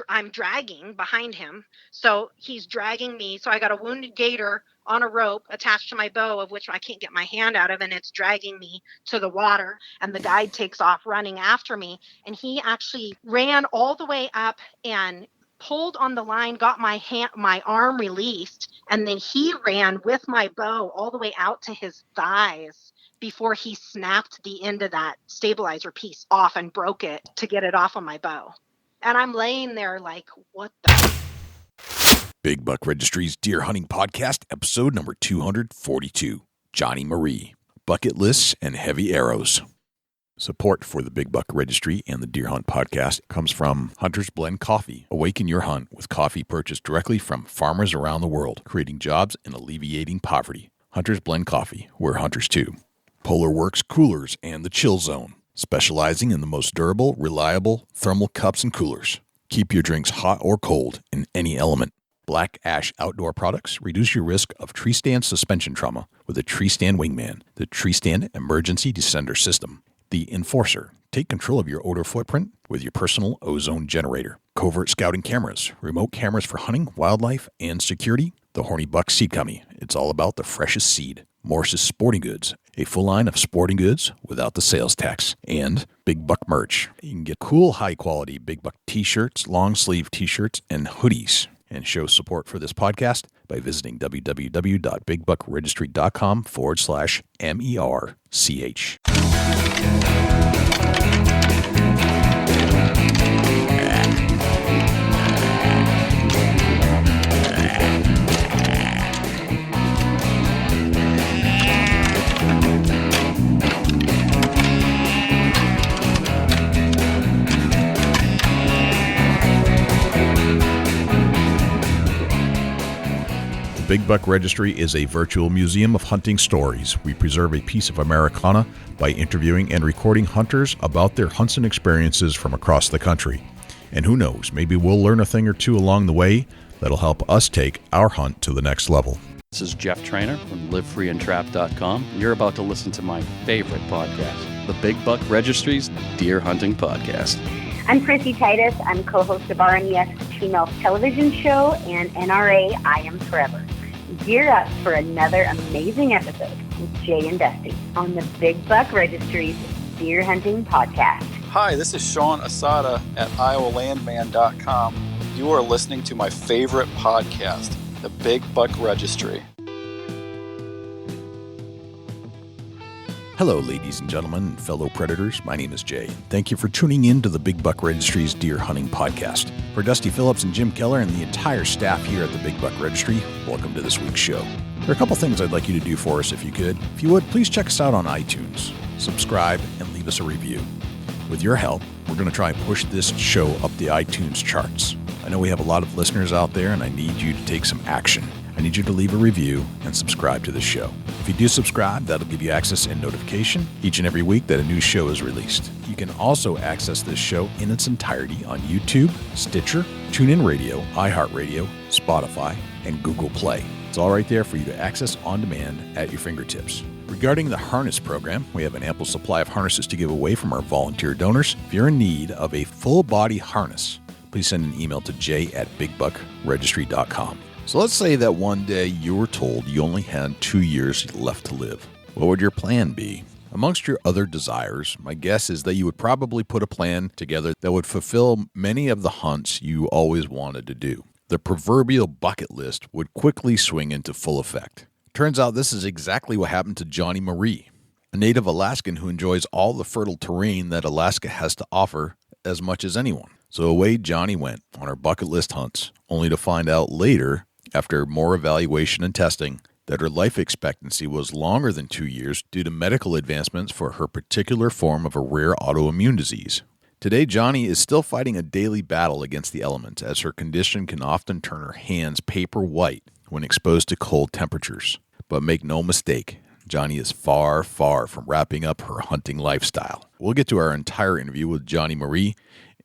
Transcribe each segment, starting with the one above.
I'm dragging behind him. So he's dragging me. So I got a wounded gator on a rope attached to my bow, of which I can't get my hand out of, and it's dragging me to the water. And the guide takes off running after me. And he actually ran all the way up and pulled on the line, got my arm released, and then he ran with my bow all the way out to his thighs before he snapped the end of that stabilizer piece off and broke it to get it off of my bow. And I'm laying there like, what the? Big Buck Registry's Deer Hunting Podcast, episode number 242. Joni Marie, Bucket Lists and Heavy Arrows. Support for the Big Buck Registry and the Deer Hunt Podcast comes from Hunter's Blend Coffee. Awaken your hunt with coffee purchased directly from farmers around the world, creating jobs and alleviating poverty. Hunter's Blend Coffee, we're hunters too. Polar Works Coolers and the Chill Zone, specializing in the most durable, reliable thermal cups and coolers. Keep your drinks hot or cold in any element. Black Ash Outdoor Products reduce your risk of tree stand suspension trauma with a Tree Stand Wingman, the Tree Stand Emergency Descender System. The Enforcer. Take control of your odor footprint with your personal ozone generator. Covert Scouting Cameras. Remote cameras for hunting, wildlife, and security. The Horny Buck Seed Company. It's all about the freshest seed. Morris's Sporting Goods. A full line of sporting goods without the sales tax. And Big Buck merch. You can get cool, high-quality Big Buck t-shirts, long-sleeve t-shirts, and hoodies. And show support for this podcast by visiting www.bigbuckregistry.com/MERCH. Big Buck Registry is a virtual museum of hunting stories. We preserve a piece of Americana by interviewing and recording hunters about their hunts and experiences from across the country. And who knows, maybe we'll learn a thing or two along the way that'll help us take our hunt to the next level. This is Jeff Trainer from livefreeandtrap.com. You're about to listen to my favorite podcast, the Big Buck Registry's Deer Hunting Podcast. I'm Chrissy Titus. I'm co-host of RNES Female Television Show and NRA I Am Forever. Gear up for another amazing episode with Jay and Dusty on the Big Buck Registry's Deer Hunting Podcast. Hi, this is Sean Asada at IowaLandman.com. You are listening to my favorite podcast, the Big Buck Registry. Hello, ladies and gentlemen and fellow predators. My name is Jay. Thank you for tuning in to the Big Buck Registry's Deer Hunting Podcast. For Dusty Phillips and Jim Keller and the entire staff here at the Big Buck Registry, welcome to this week's show. There are a couple things I'd like you to do for us if you could. If you would, please check us out on iTunes, subscribe, and leave us a review. With your help, we're going to try and push this show up the iTunes charts. I know we have a lot of listeners out there, and I need you to take some action. I need you to leave a review and subscribe to the show. If you do subscribe, that'll give you access and notification each and every week that a new show is released. You can also access this show in its entirety on YouTube, Stitcher, TuneIn Radio, iHeartRadio, Spotify, and Google Play. It's all right there for you to access on demand at your fingertips. Regarding the harness program, we have an ample supply of harnesses to give away from our volunteer donors. If you're in need of a full-body harness, please send an email to jay@bigbuckregistry.com. So let's say that one day you were told you only had 2 years left to live. What would your plan be? Amongst your other desires, my guess is that you would probably put a plan together that would fulfill many of the hunts you always wanted to do. The proverbial bucket list would quickly swing into full effect. Turns out this is exactly what happened to Joni Marie, a native Alaskan who enjoys all the fertile terrain that Alaska has to offer as much as anyone. So away Joni went on her bucket list hunts, only to find out later, after more evaluation and testing, that her life expectancy was longer than 2 years due to medical advancements for her particular form of a rare autoimmune disease. Today, Joni is still fighting a daily battle against the elements, as her condition can often turn her hands paper white when exposed to cold temperatures. But make no mistake, Joni is far, far from wrapping up her hunting lifestyle. We'll get to our entire interview with Joni Marie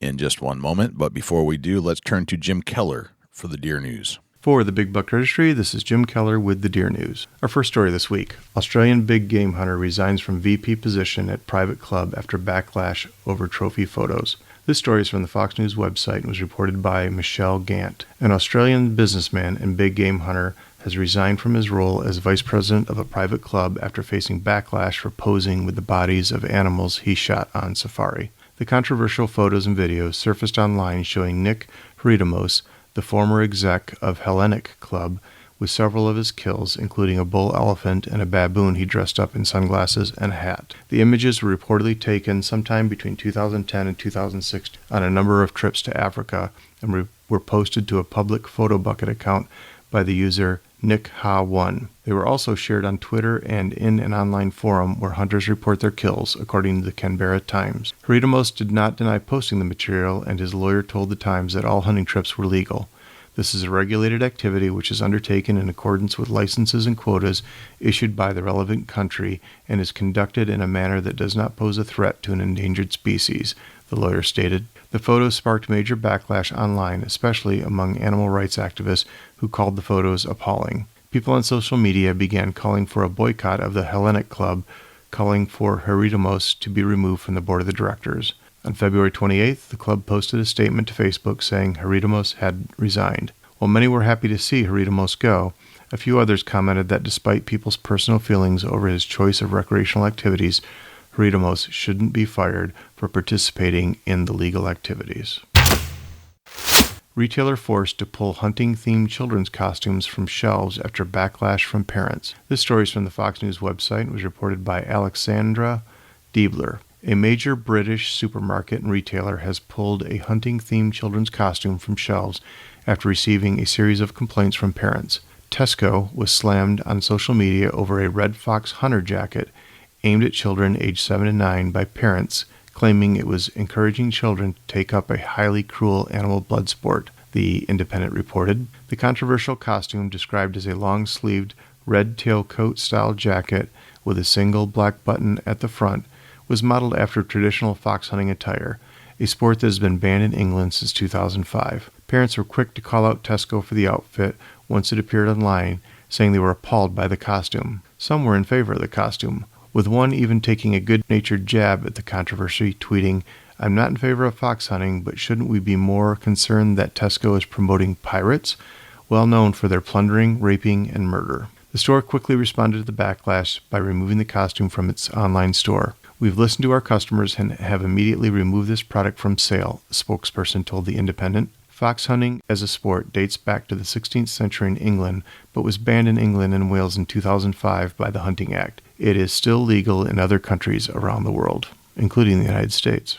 in just one moment, but before we do, let's turn to Jim Keller for the Deer News. For the Big Buck Registry, this is Jim Keller with the Deer News. Our first story this week. Australian big game hunter resigns from VP position at private club after backlash over trophy photos. This story is from the Fox News website and was reported by Michelle Gant. An Australian businessman and big game hunter has resigned from his role as vice president of a private club after facing backlash for posing with the bodies of animals he shot on safari. The controversial photos and videos surfaced online showing Nick Hridimos, the former exec of Hellenic Club, with several of his kills, including a bull elephant and a baboon he dressed up in sunglasses and a hat. The images were reportedly taken sometime between 2010 and 2006 on a number of trips to Africa and were posted to a public photo bucket account by the user NickHa1. They were also shared on Twitter and in an online forum where hunters report their kills, according to the Canberra Times. Hridimos did not deny posting the material, and his lawyer told the Times that all hunting trips were legal. This is a regulated activity which is undertaken in accordance with licenses and quotas issued by the relevant country and is conducted in a manner that does not pose a threat to an endangered species, the lawyer stated. The photos sparked major backlash online, especially among animal rights activists who called the photos appalling. People on social media began calling for a boycott of the Hellenic Club, calling for Hridimos to be removed from the board of the directors. On February 28th, the club posted a statement to Facebook saying Hridimos had resigned. While many were happy to see Hridimos go, a few others commented that despite people's personal feelings over his choice of recreational activities, Hridimos shouldn't be fired for participating in the legal activities. Retailer forced to pull hunting-themed children's costumes from shelves after backlash from parents. This story is from the Fox News website and was reported by Alexandra Diebler. A major British supermarket and retailer has pulled a hunting-themed children's costume from shelves after receiving a series of complaints from parents. Tesco was slammed on social media over a Red Fox hunter jacket aimed at children aged 7 to 9 by parents, claiming it was encouraging children to take up a highly cruel animal blood sport, the Independent reported. The controversial costume, described as a long-sleeved red tailcoat-style jacket with a single black button at the front, was modeled after traditional fox hunting attire, a sport that has been banned in England since 2005. Parents were quick to call out Tesco for the outfit once it appeared online, saying they were appalled by the costume. Some were in favor of the costume, with one even taking a good-natured jab at the controversy, tweeting, "I'm not in favor of fox hunting, but shouldn't we be more concerned that Tesco is promoting pirates, well known for their plundering, raping, and murder?" The store quickly responded to the backlash by removing the costume from its online store. "We've listened to our customers and have immediately removed this product from sale," a spokesperson told The Independent. Fox hunting as a sport dates back to the 16th century in England, but was banned in England and Wales in 2005 by the Hunting Act. It is still legal in other countries around the world, including the United States.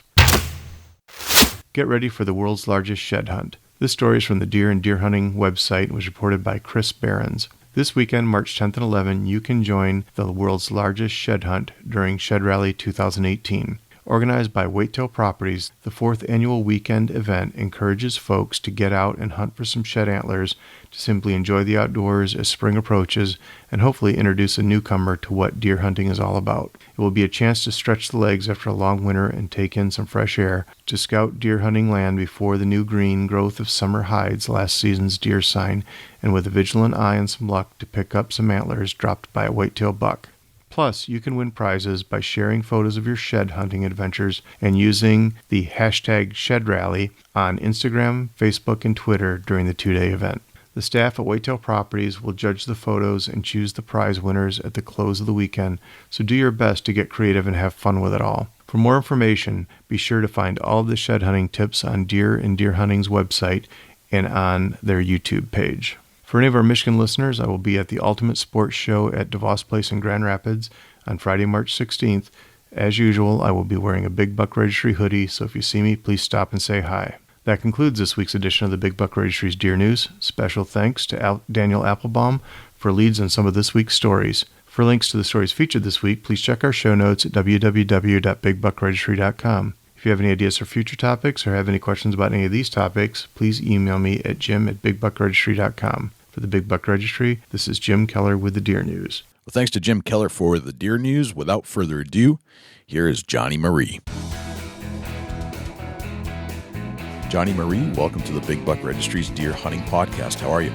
Get ready for the world's largest shed hunt. This story is from the Deer and Deer Hunting website and was reported by Chris Behrens. This weekend, March 10th and 11th, you can join the world's largest shed hunt during Shed Rally 2018. Organized by Whitetail Properties, the 4th annual weekend event encourages folks to get out and hunt for some shed antlers, to simply enjoy the outdoors as spring approaches, and hopefully introduce a newcomer to what deer hunting is all about. It will be a chance to stretch the legs after a long winter and take in some fresh air, to scout deer hunting land before the new green growth of summer hides last season's deer sign, and with a vigilant eye and some luck to pick up some antlers dropped by a whitetail buck. Plus, you can win prizes by sharing photos of your shed hunting adventures and using the hashtag ShedRally on Instagram, Facebook, and Twitter during the 2-day event. The staff at Whitetail Properties will judge the photos and choose the prize winners at the close of the weekend, so do your best to get creative and have fun with it all. For more information, be sure to find all of the shed hunting tips on Deer and Deer Hunting's website and on their YouTube page. For any of our Michigan listeners, I will be at the Ultimate Sports Show at DeVos Place in Grand Rapids on Friday, March 16th. As usual, I will be wearing a Big Buck Registry hoodie, so if you see me, please stop and say hi. That concludes this week's edition of the Big Buck Registry's Deer News. Special thanks to Daniel Applebaum for leads on some of this week's stories. For links to the stories featured this week, please check our show notes at www.bigbuckregistry.com. If you have any ideas for future topics or have any questions about any of these topics, please email me at jim@bigbuckregistry.com. For the Big Buck Registry, this is Jim Keller with the Deer News. Well, thanks to Jim Keller for the Deer News. Without further ado, here is Joni Marie. Joni Marie, welcome to the Big Buck Registry's Deer Hunting Podcast. How are you?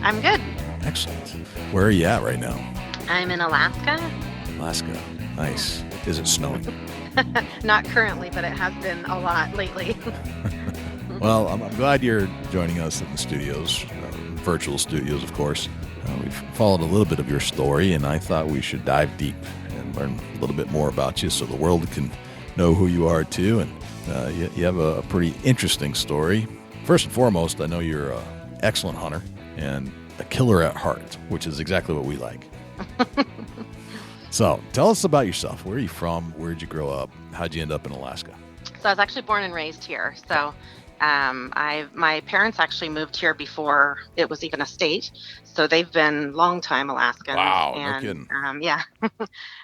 I'm good. Excellent. Where are you at right now? I'm in Alaska. Alaska. Nice. Is it snowing? Not currently, but it has been a lot lately. Well, I'm glad you're joining us in the studios, virtual studios, of course. We've followed a little bit of your story, and I thought we should dive deep and learn a little bit more about you so the world can know who you are, too. And you have a pretty interesting story. First and foremost, I know you're an excellent hunter and a killer at heart, which is exactly what we like. So tell us about yourself. Where are you from? Where'd you grow up? How'd you end up in Alaska? So I was actually born and raised here. So my parents actually moved here before it was even a state. So they've been longtime Alaskans. Wow, and, no kidding. Yeah.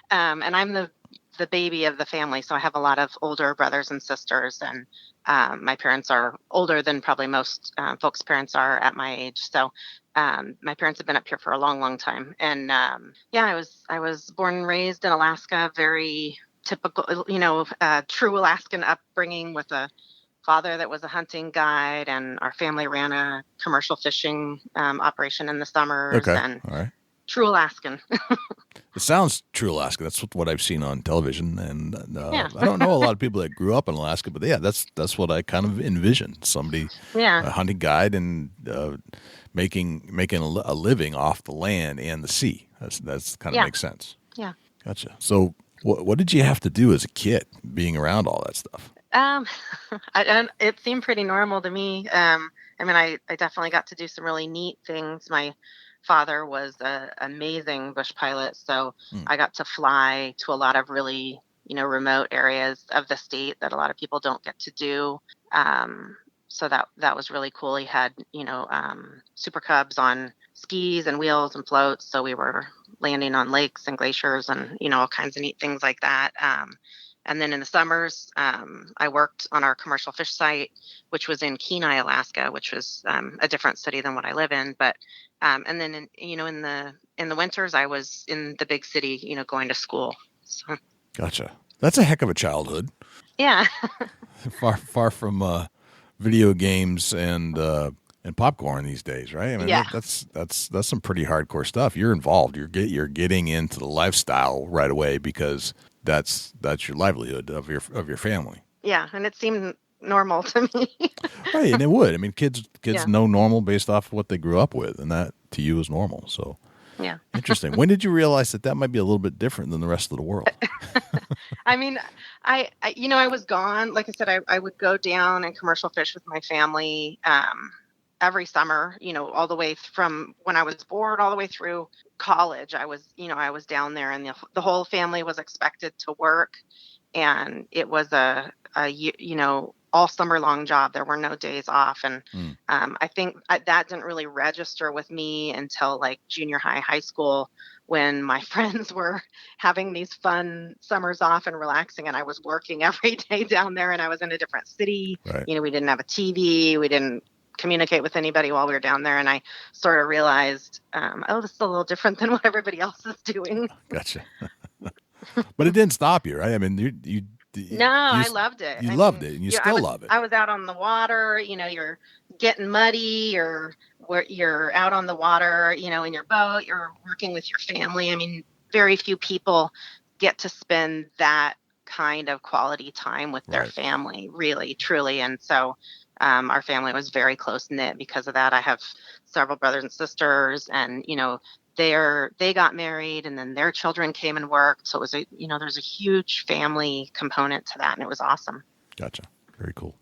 And I'm the baby of the family. So I have a lot of older brothers and sisters. And my parents are older than probably most folks' parents are at my age. So my parents have been up here for a long, long time. And I was born and raised in Alaska, very typical, true Alaskan upbringing with a father that was a hunting guide, and our family ran a commercial fishing operation in the summers. Okay, and all right. True Alaskan. It sounds true Alaska. That's what I've seen on television, and Yeah. I don't know a lot of people that grew up in Alaska, but yeah, that's what I kind of envisioned. Somebody, Yeah. a hunting guide, and making a living off the land and the sea. That's kind of Yeah. makes sense. Yeah. Gotcha. So what did you have to do as a kid, being around all that stuff? It seemed pretty normal to me. I definitely got to do some really neat things. My father was an amazing bush pilot, so I got to fly to a lot of really, remote areas of the state that a lot of people don't get to do. So that was really cool. He had, Super Cubs on skis and wheels and floats, so we were landing on lakes and glaciers and, all kinds of neat things like that. And then in the summers, I worked on our commercial fish site, which was in Kenai, Alaska, which was a different city than what I live in. But and then in the winters, I was in the big city, going to school. So. Gotcha. That's a heck of a childhood. Yeah. far from video games and popcorn these days, right? I mean, Yeah. that's some pretty hardcore stuff. You're involved. You're getting into the lifestyle right away because that's your livelihood of your family. Yeah, and it seemed normal to me. Right, and it would. I mean, kids Yeah. know normal based off of what they grew up with, and that to you is normal. So Yeah. interesting. When did you realize that might be a little bit different than the rest of the world? I mean, I was gone. Like I said, I would go down and commercial fish with my family every summer, all the way from when I was bored all the way through college. I was down there, and the whole family was expected to work, and it was a all summer long job. There were no days off. And I think that didn't really register with me until like junior high school, when my friends were having these fun summers off and relaxing, and I was working every day down there, and I was in a different city. Right. We didn't have a TV. We didn't communicate with anybody while we were down there. And I sort of realized, this is a little different than what everybody else is doing. Gotcha. But it didn't stop you, right? I mean, I loved it. You loved it, and you still love it. I was out on the water. You're getting muddy, or you're out on the water, in your boat. You're working with your family. I mean, very few people get to spend that kind of quality time with their family, really, truly. And so our family was very close knit because of that. I have several brothers and sisters, and they got married, and then their children came and worked. So it was there's a huge family component to that, and it was awesome. Gotcha. Very cool.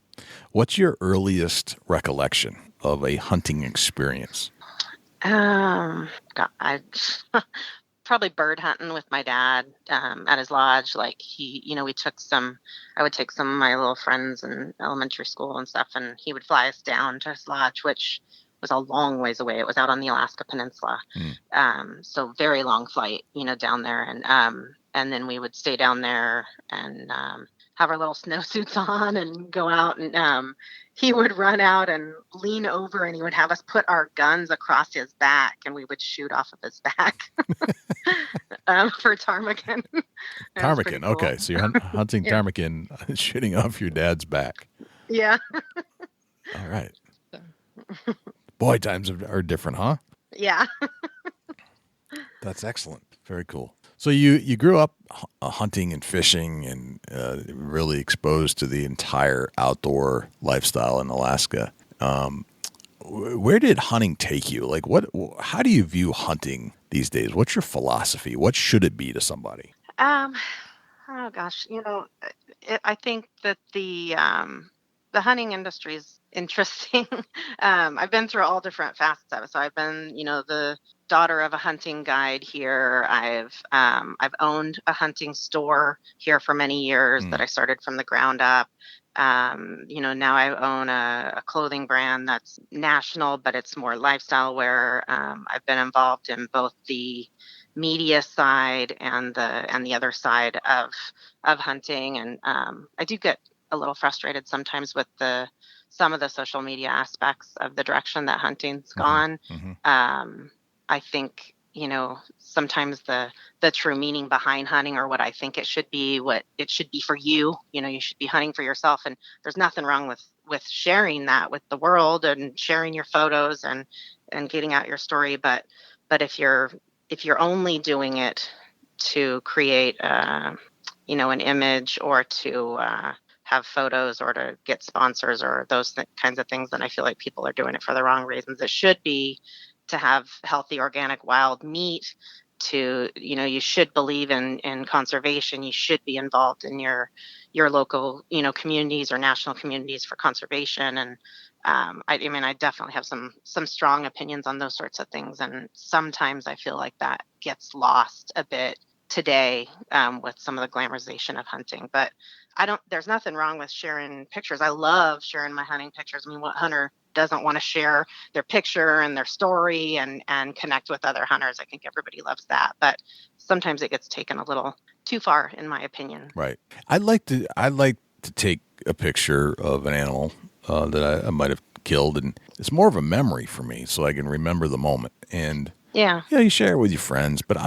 What's your earliest recollection of a hunting experience? Probably bird hunting with my dad at his lodge. Like I would take some of my little friends in elementary school and stuff, and he would fly us down to his lodge, which was a long ways away. It was out on the Alaska Peninsula. So very long flight, down there. And then we would stay down there and have our little snowsuits on and go out, and he would run out and lean over, and he would have us put our guns across his back, and we would shoot off of his back for ptarmigan. Ptarmigan. Cool. Okay. So you're hunting ptarmigan, shooting off your dad's back. Yeah. All right. Boy, times are different, huh? Yeah. That's excellent. Very cool. So you grew up hunting and fishing and really exposed to the entire outdoor lifestyle in Alaska. Where did hunting take you? Like, how do you view hunting these days? What's your philosophy? What should it be to somebody? Um, oh gosh, I think that the hunting industry is interesting. I've been through all different facets of it. So I've been, the daughter of a hunting guide here. I've owned a hunting store here for many years that I started from the ground up. Now I own a clothing brand that's national, but it's more lifestyle wear. I've been involved in both the media side and the other side of hunting, and I do get a little frustrated sometimes with some of the social media aspects of the direction that hunting's gone. I think sometimes the true meaning behind hunting, or what I think it should be, what it should be for you. You should be hunting for yourself, and there's nothing wrong with sharing that with the world and sharing your photos and getting out your story. But if you're only doing it to create an image, or to have photos, or to get sponsors, or those kinds of things, then I feel like people are doing it for the wrong reasons. It should be to have healthy, organic, wild meat. You should believe in conservation. You should be involved in your local, communities or national communities for conservation. And I definitely have some strong opinions on those sorts of things. And sometimes I feel like that gets lost a bit today, with some of the glamorization of hunting. But there's nothing wrong with sharing pictures. I love sharing my hunting pictures. I mean, what hunter doesn't want to share their picture and their story and connect with other hunters? I think everybody loves that. But sometimes it gets taken a little too far, in my opinion. Right. I'd like to take a picture of an animal that I might have killed, and it's more of a memory for me, so I can remember the moment. And Yeah. you share it with your friends, but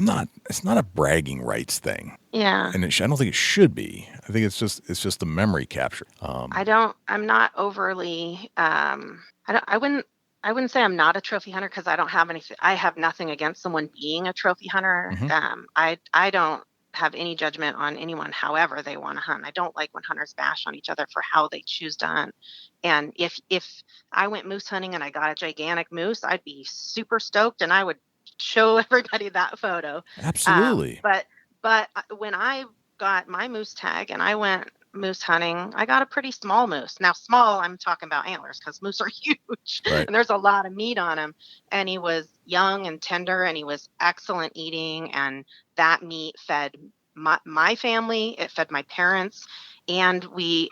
it's not a bragging rights thing. Yeah. And I don't think it should be. I think it's just a memory capture. I'm not overly, I wouldn't say I'm not a trophy hunter, because I don't have anything. I have nothing against someone being a trophy hunter. I don't have any judgment on anyone, however they want to hunt. I don't like when hunters bash on each other for how they choose to hunt. And if I went moose hunting and I got a gigantic moose, I'd be super stoked, and I would show everybody that photo. Absolutely. But when I got my moose tag and I went moose hunting, I got a pretty small moose. Now, small, I'm talking about antlers, because moose are huge, Right. and there's a lot of meat on him. And he was young and tender, and he was excellent eating. And that meat fed my family. It fed my parents, and we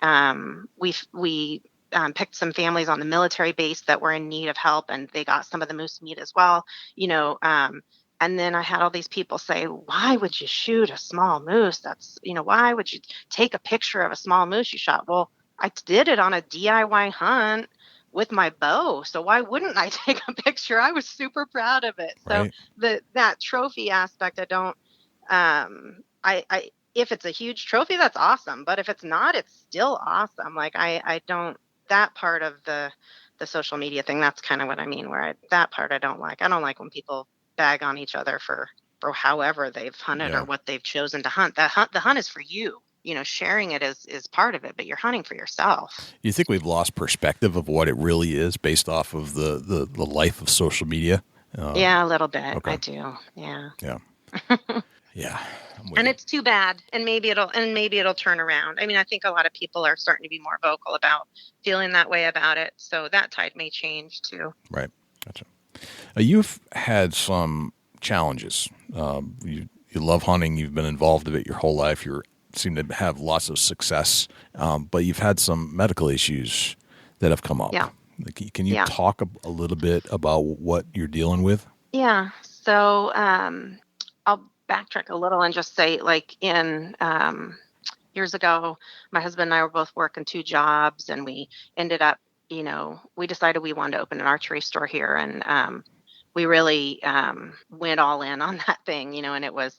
picked some families on the military base that were in need of help, and they got some of the moose meat as well. And then I had all these people say, why would you shoot a small moose? Why would you take a picture of a small moose you shot? Well, I did it on a DIY hunt with my bow. So why wouldn't I take a picture? I was super proud of it. Right. So that trophy aspect, I don't, if it's a huge trophy, that's awesome. But if it's not, it's still awesome. Like I don't, that part of the social media thing, that's kind of what I mean, that part I don't like. I don't like when people bag on each other for however they've hunted or what they've chosen to hunt. The hunt is for you. Sharing it is part of it, but you're hunting for yourself. You think we've lost perspective of what it really is based off of the life of social media? Yeah, a little bit. Okay. I do. Yeah. Yeah. Yeah. And it's too bad. And maybe it'll turn around. I mean, I think a lot of people are starting to be more vocal about feeling that way about it. So that tide may change too. Right. Gotcha. You've had some challenges. You love hunting. You've been involved in it your whole life. You seem to have lots of success, but you've had some medical issues that have come up. Yeah. Can you talk a little bit about what you're dealing with? Yeah. So I'll backtrack a little and just say, like, in years ago, my husband and I were both working 2 jobs, and we ended up, we decided we wanted to open an archery store here, and we really went all in on that thing, and it was,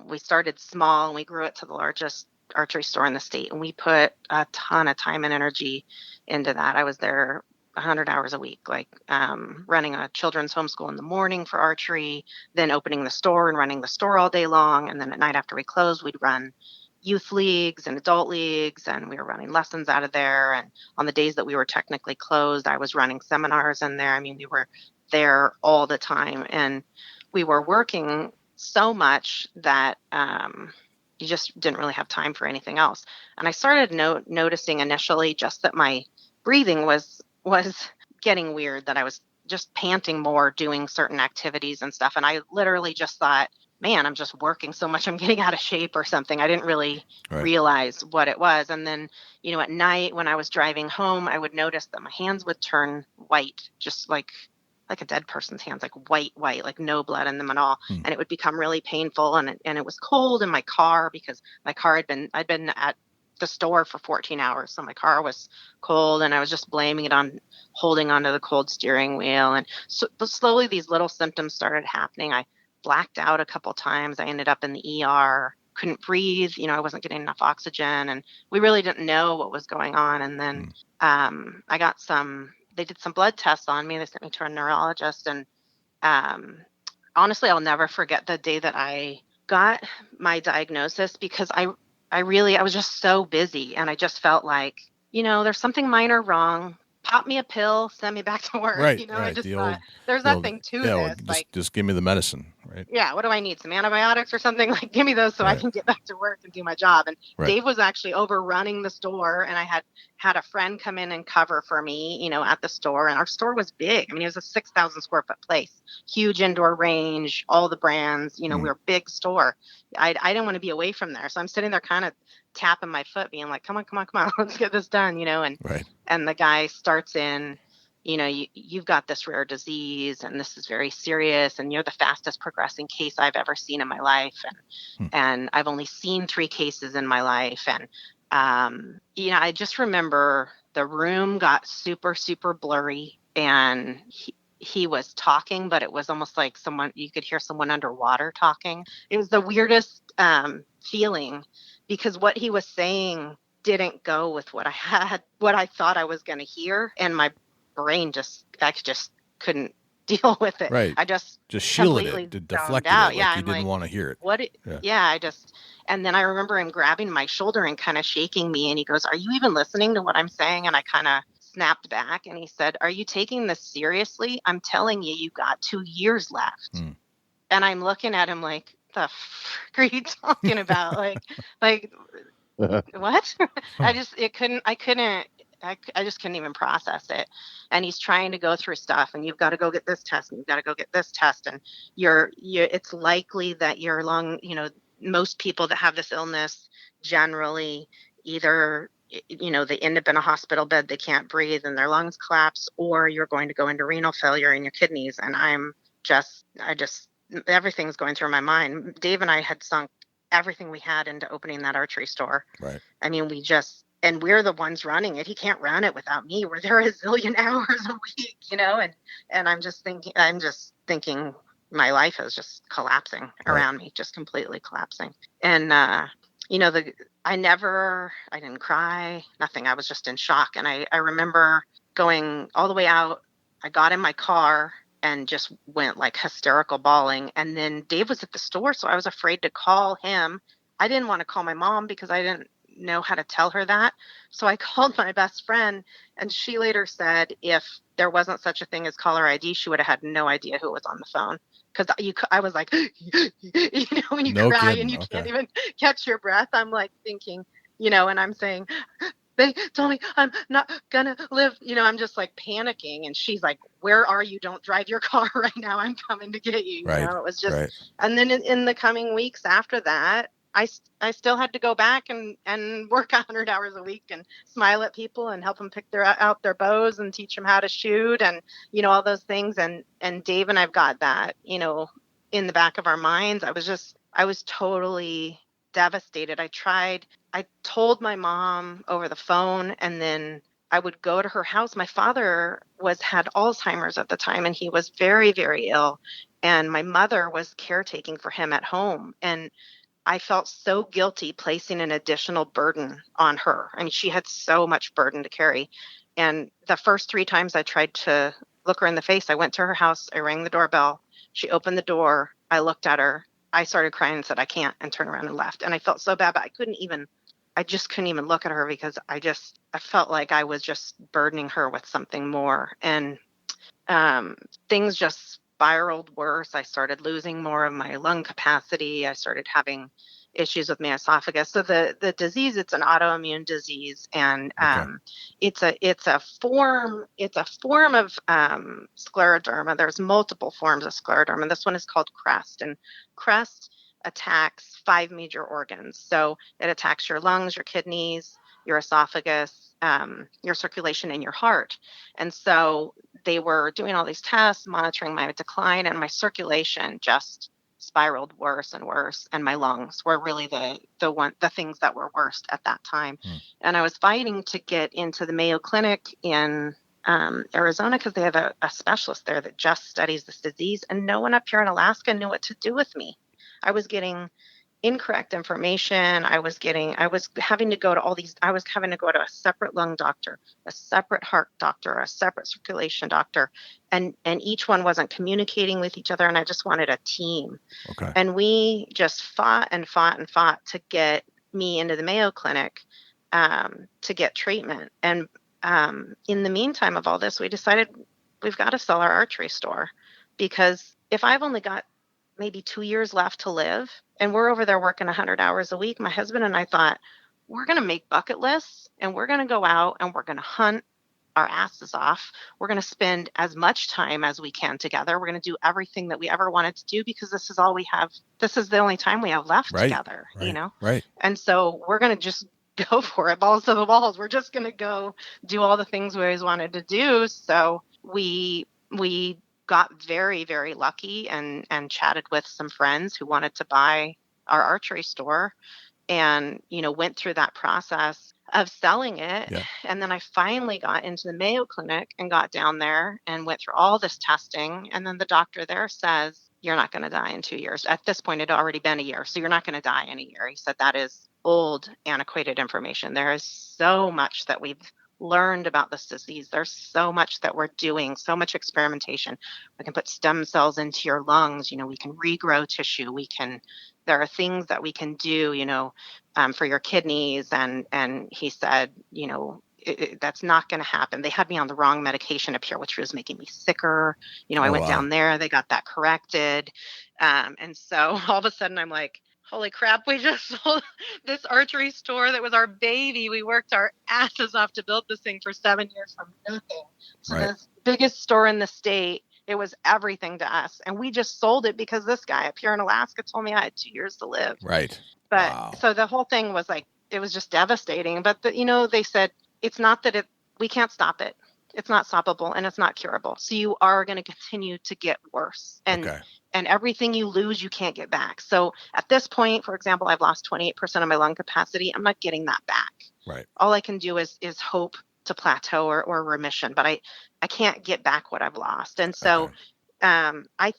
we started small and we grew it to the largest archery store in the state, and we put a ton of time and energy into that. I was there 100 hours a week, like running a children's homeschool in the morning for archery, then opening the store and running the store all day long. And then at night after we closed, we'd run youth leagues and adult leagues, and we were running lessons out of there. And on the days that we were technically closed, I was running seminars in there. I mean, we were there all the time, and we were working so much that you just didn't really have time for anything else. And I started noticing initially just that my breathing was getting weird, that I was just panting more doing certain activities and stuff. And I literally just thought, man, I'm just working so much, I'm getting out of shape or something. I didn't really realize what it was. And then, at night when I was driving home, I would notice that my hands would turn white, just like a dead person's hands, like white, like no blood in them at all. And it would become really painful. And it was cold in my car because my car I'd been at the store for 14 hours. So my car was cold, and I was just blaming it on holding onto the cold steering wheel. And so slowly these little symptoms started happening. I blacked out a couple times. I ended up in the ER, couldn't breathe. I wasn't getting enough oxygen, and we really didn't know what was going on. And then they did some blood tests on me. They sent me to a neurologist, and honestly, I'll never forget the day that I got my diagnosis, because I was just so busy, and I just felt like, there's something minor wrong. Pop me a pill, send me back to work. Right. I just thought there's nothing to this. Just give me the medicine, right? Yeah. What do I need? Some antibiotics or something? Like, give me those so I can get back to work and do my job. And Dave was actually overrunning the store, and I had a friend come in and cover for me, at the store. And our store was big. I mean, it was a 6,000 square foot place, huge indoor range, all the brands. We were a big store. I didn't want to be away from there, so I'm sitting there kind of tapping my foot, being like, come on, let's get this done, and the guy starts in, you've got this rare disease, and this is very serious, and you're the fastest progressing case I've ever seen in my life, and I've only seen 3 cases in my life. And I just remember the room got super, super blurry, and he was talking, but it was almost like you could hear someone underwater talking. It was the weirdest feeling, because what he was saying didn't go with what I thought I was going to hear. And my brain I just couldn't deal with it. Right. I just shielded it, deflected out. it, like you didn't want to hear it. And then I remember him grabbing my shoulder and kind of shaking me, and he goes, "Are you even listening to what I'm saying?" And I kind of snapped back, and he said, "Are you taking this seriously? I'm telling you, you got 2 years left." And I'm looking at him like, the frick are you talking about? like what? I just couldn't even process it. And he's trying to go through stuff, and you've got to go get this test, and you've got to go get this test, and it's likely that your lung, most people that have this illness generally either they end up in a hospital bed, they can't breathe and their lungs collapse, or you're going to go into renal failure in your kidneys. And everything's going through my mind. Dave and I had sunk everything we had into opening that archery store. Right. I mean, and we're the ones running it. He can't run it without me. We're there a zillion hours a week, and I'm just thinking my life is just collapsing around me, just completely collapsing. And, I didn't cry, nothing. I was just in shock. And I remember going all the way out. I got in my car and just went like hysterical bawling. And then Dave was at the store, so I was afraid to call him. I didn't want to call my mom because I didn't know how to tell her that. So I called my best friend, and she later said if there wasn't such a thing as caller ID, she would have had no idea who was on the phone. Because I was like, when you cry and you can't even catch your breath, I'm like thinking, and I'm saying, they told me I'm not gonna live, I'm just like panicking. And she's like, where are you? Don't drive your car right now. I'm coming to get you. It was just, and then in the coming weeks after that, I still had to go back and work 100 hours a week and smile at people and help them pick out their bows and teach them how to shoot and, all those things. And Dave and I've got that, in the back of our minds. I was totally devastated. I told my mom over the phone, and then I would go to her house. My father had Alzheimer's at the time, and he was very, very ill. And my mother was caretaking for him at home. And I felt so guilty placing an additional burden on her. I mean, she had so much burden to carry. And the first 3 times I tried to look her in the face, I went to her house, I rang the doorbell, she opened the door, I looked at her, I started crying and said, I can't, and turned around and left. And I felt so bad, but I just couldn't even look at her because I felt like I was just burdening her with something more. And things just spiraled worse. I started losing more of my lung capacity. I started having issues with my esophagus. So the disease, it's an autoimmune disease, and it's a form of scleroderma. There's multiple forms of scleroderma. This one is called CREST, and CREST attacks 5 major organs. So it attacks your lungs, your kidneys, your esophagus, your circulation, and your heart. And so they were doing all these tests, monitoring my decline, and my circulation just spiraled worse and worse. And my lungs were really the things that were worst at that time. And I was fighting to get into the Mayo Clinic in Arizona because they have a specialist there that just studies this disease. And no one up here in Alaska knew what to do with me. I was getting incorrect information. I was having to go to a separate lung doctor, a separate heart doctor, a separate circulation doctor, and each one wasn't communicating with each other. And I just wanted a team. Okay. And we just fought and fought and fought to get me into the Mayo Clinic to get treatment. And in the meantime of all this, we decided we've got to sell our archery store, because if I've only got maybe 2 years left to live, and we're over there working 100 hours a week, my husband and I thought, we're going to make bucket lists, and we're going to go out and we're going to hunt our asses off. We're going to spend as much time as we can together. We're going to do everything that we ever wanted to do, because this is all we have. This is the only time we have left together, you know? Right. And so we're going to just go for it, balls to the walls. We're just going to go do all the things we always wanted to do. So we got very, very lucky and chatted with some friends who wanted to buy our archery store, and, went through that process of selling it. Yeah. And then I finally got into the Mayo Clinic and got down there and went through all this testing. And then the doctor there says, you're not going to die in 2 years. At this point, it had already been a year. So you're not going to die in a year. He said, that is old, antiquated information. There is so much that we've learned about this disease. There's so much that we're doing, so much experimentation. We can put stem cells into your lungs. We can regrow tissue. There are things that we can do, for your kidneys. And he said, that's not going to happen. They had me on the wrong medication up here, which was making me sicker. I went down there, they got that corrected. And so all of a sudden I'm like, holy crap, we just sold this archery store that was our baby. We worked our asses off to build this thing for 7 years from nothing. So the biggest store in the state, it was everything to us. And we just sold it because this guy up here in Alaska told me I had 2 years to live. Right. But so the whole thing was like, it was just devastating. But, they said, it's not that we can't stop it. It's not stoppable, and it's not curable. So you are going to continue to get worse. And everything you lose, you can't get back. So at this point, for example, I've lost 28% of my lung capacity. I'm not getting that back. Right. All I can do is hope to plateau or remission, but I can't get back what I've lost. And so I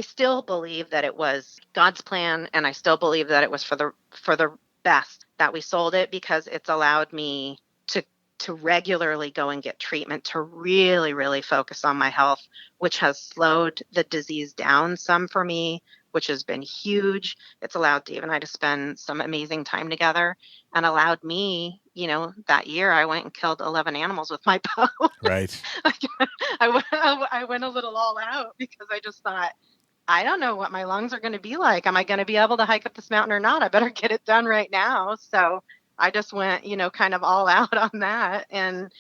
still believe that it was God's plan, and I still believe that it was for the best that we sold it, because it's allowed me to regularly go and get treatment, to really, really focus on my health, which has slowed the disease down some for me, which has been huge. It's allowed Dave and I to spend some amazing time together, and allowed me, that year I went and killed 11 animals with my bow. Right. I went a little all out, because I just thought, I don't know what my lungs are going to be like. Am I going to be able to hike up this mountain or not? I better get it done right now. So I just went, kind of all out on that. And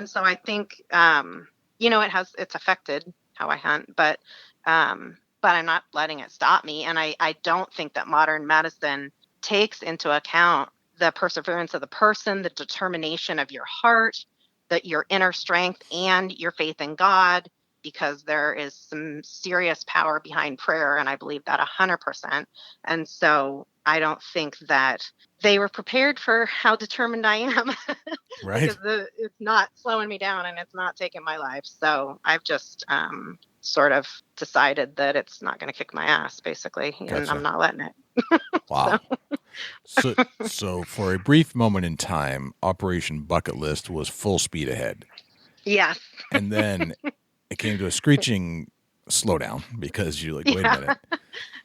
so I think, it's affected how I hunt, but I'm not letting it stop me. And I don't think that modern medicine takes into account the perseverance of the person, the determination of your heart, your inner strength, and your faith in God, because there is some serious power behind prayer. And I believe that 100%. And so I don't think that they were prepared for how determined I am. Right. Because it's not slowing me down, and it's not taking my life. So I've just sort of decided that it's not going to kick my ass, basically. Gotcha. And I'm not letting it. Wow. So for a brief moment in time, Operation Bucket List was full speed ahead. Yes. And then it came to a screeching slowdown because you're like, wait a minute.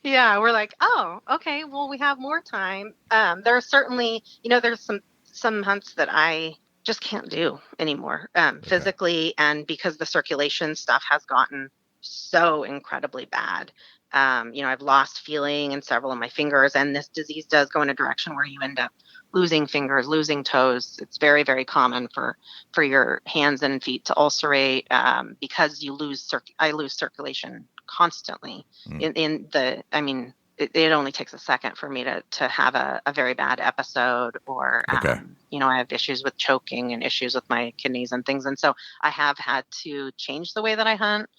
Yeah, we're like, oh, okay, well, we have more time. There are certainly, there's some hunts that I just can't do anymore, physically, and because the circulation stuff has gotten so incredibly bad. I've lost feeling in several of my fingers, and this disease does go in a direction where you end up losing fingers, losing toes. It's very, very common for your hands and feet to ulcerate, because I lose circulation constantly. It only takes a second for me to have a very bad episode, or I have issues with choking and issues with my kidneys and things, and so I have had to change the way that I hunt.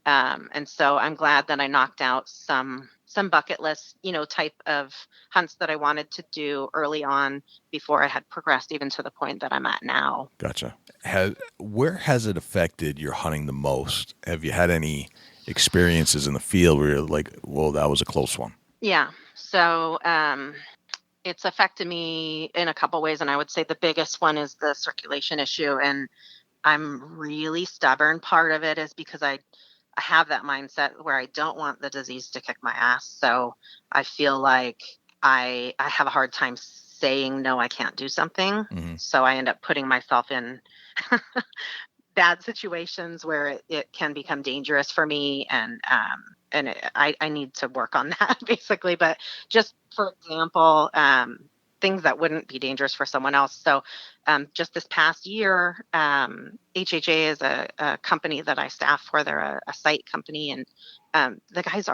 And so I'm glad that I knocked out some bucket list, type of hunts that I wanted to do early on before I had progressed even to the point that I'm at now. Gotcha. Where has it affected your hunting the most? Have you had any experiences in the field where you're like, whoa, that was a close one? Yeah. So it's affected me in a couple ways, and I would say the biggest one is the circulation issue. And I'm really stubborn. Part of it is because I have that mindset where I don't want the disease to kick my ass. So I feel like I have a hard time saying, no, I can't do something. Mm-hmm. So I end up putting myself in bad situations where it can become dangerous for me. And I need to work on that basically. But just for example, things that wouldn't be dangerous for someone else. So just this past year, HHA is a company that I staff for. They're a site company, and the guys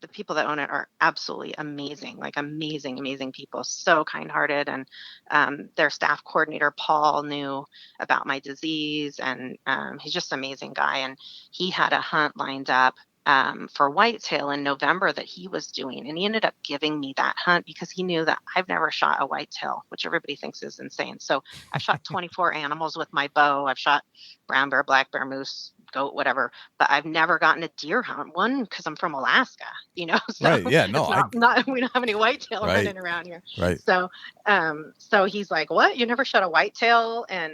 the people that own it are absolutely amazing, like amazing people, so kind-hearted. And their staff coordinator, Paul, knew about my disease, and he's just an amazing guy. And he had a hunt lined up for whitetail in November that he was doing. And he ended up giving me that hunt because he knew that I've never shot a whitetail, which everybody thinks is insane. So I've shot 24 animals with my bow. I've shot brown bear, black bear, moose, goat, whatever, but I've never gotten a deer hunt. One, because I'm from Alaska, so right. Yeah, no, we don't have any whitetail running around here. Right. So he's like, what? You never shot a whitetail? And,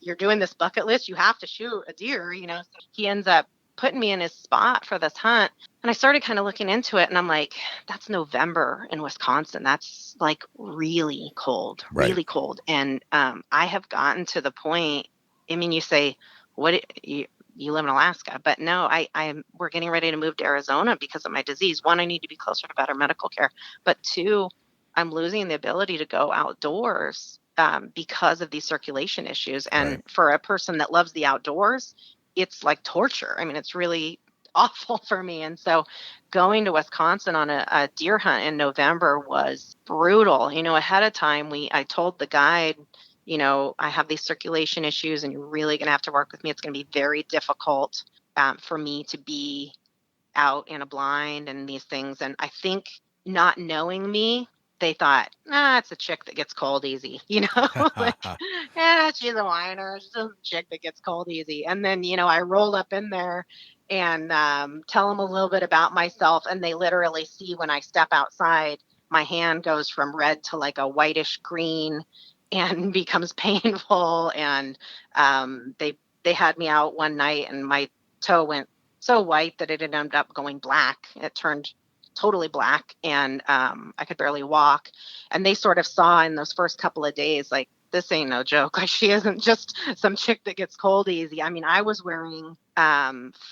you're doing this bucket list. You have to shoot a deer, So he ends up putting me in his spot for this hunt. And I started kind of looking into it, and I'm like, that's November in Wisconsin. That's like really cold, really cold. And I have gotten to the point, you say, you live in Alaska, but no, we're getting ready to move to Arizona because of my disease. One, I need to be closer to better medical care, but two, I'm losing the ability to go outdoors because of these circulation issues. And for a person that loves the outdoors, it's like torture. It's really awful for me. And so going to Wisconsin on a deer hunt in November was brutal. Ahead of time, I told the guide, I have these circulation issues and you're really going to have to work with me. It's going to be very difficult for me to be out in a blind and these things. And I think not knowing me, they thought, it's a chick that gets cold easy, like, she's a whiner. She's a chick that gets cold easy. And then, I roll up in there and tell them a little bit about myself. And they literally see when I step outside, my hand goes from red to like a whitish green and becomes painful. And they had me out one night and my toe went so white that it ended up going black. It turned totally black, and I could barely walk. And they sort of saw in those first couple of days, like, this ain't no joke. Like, she isn't just some chick that gets cold easy. I was wearing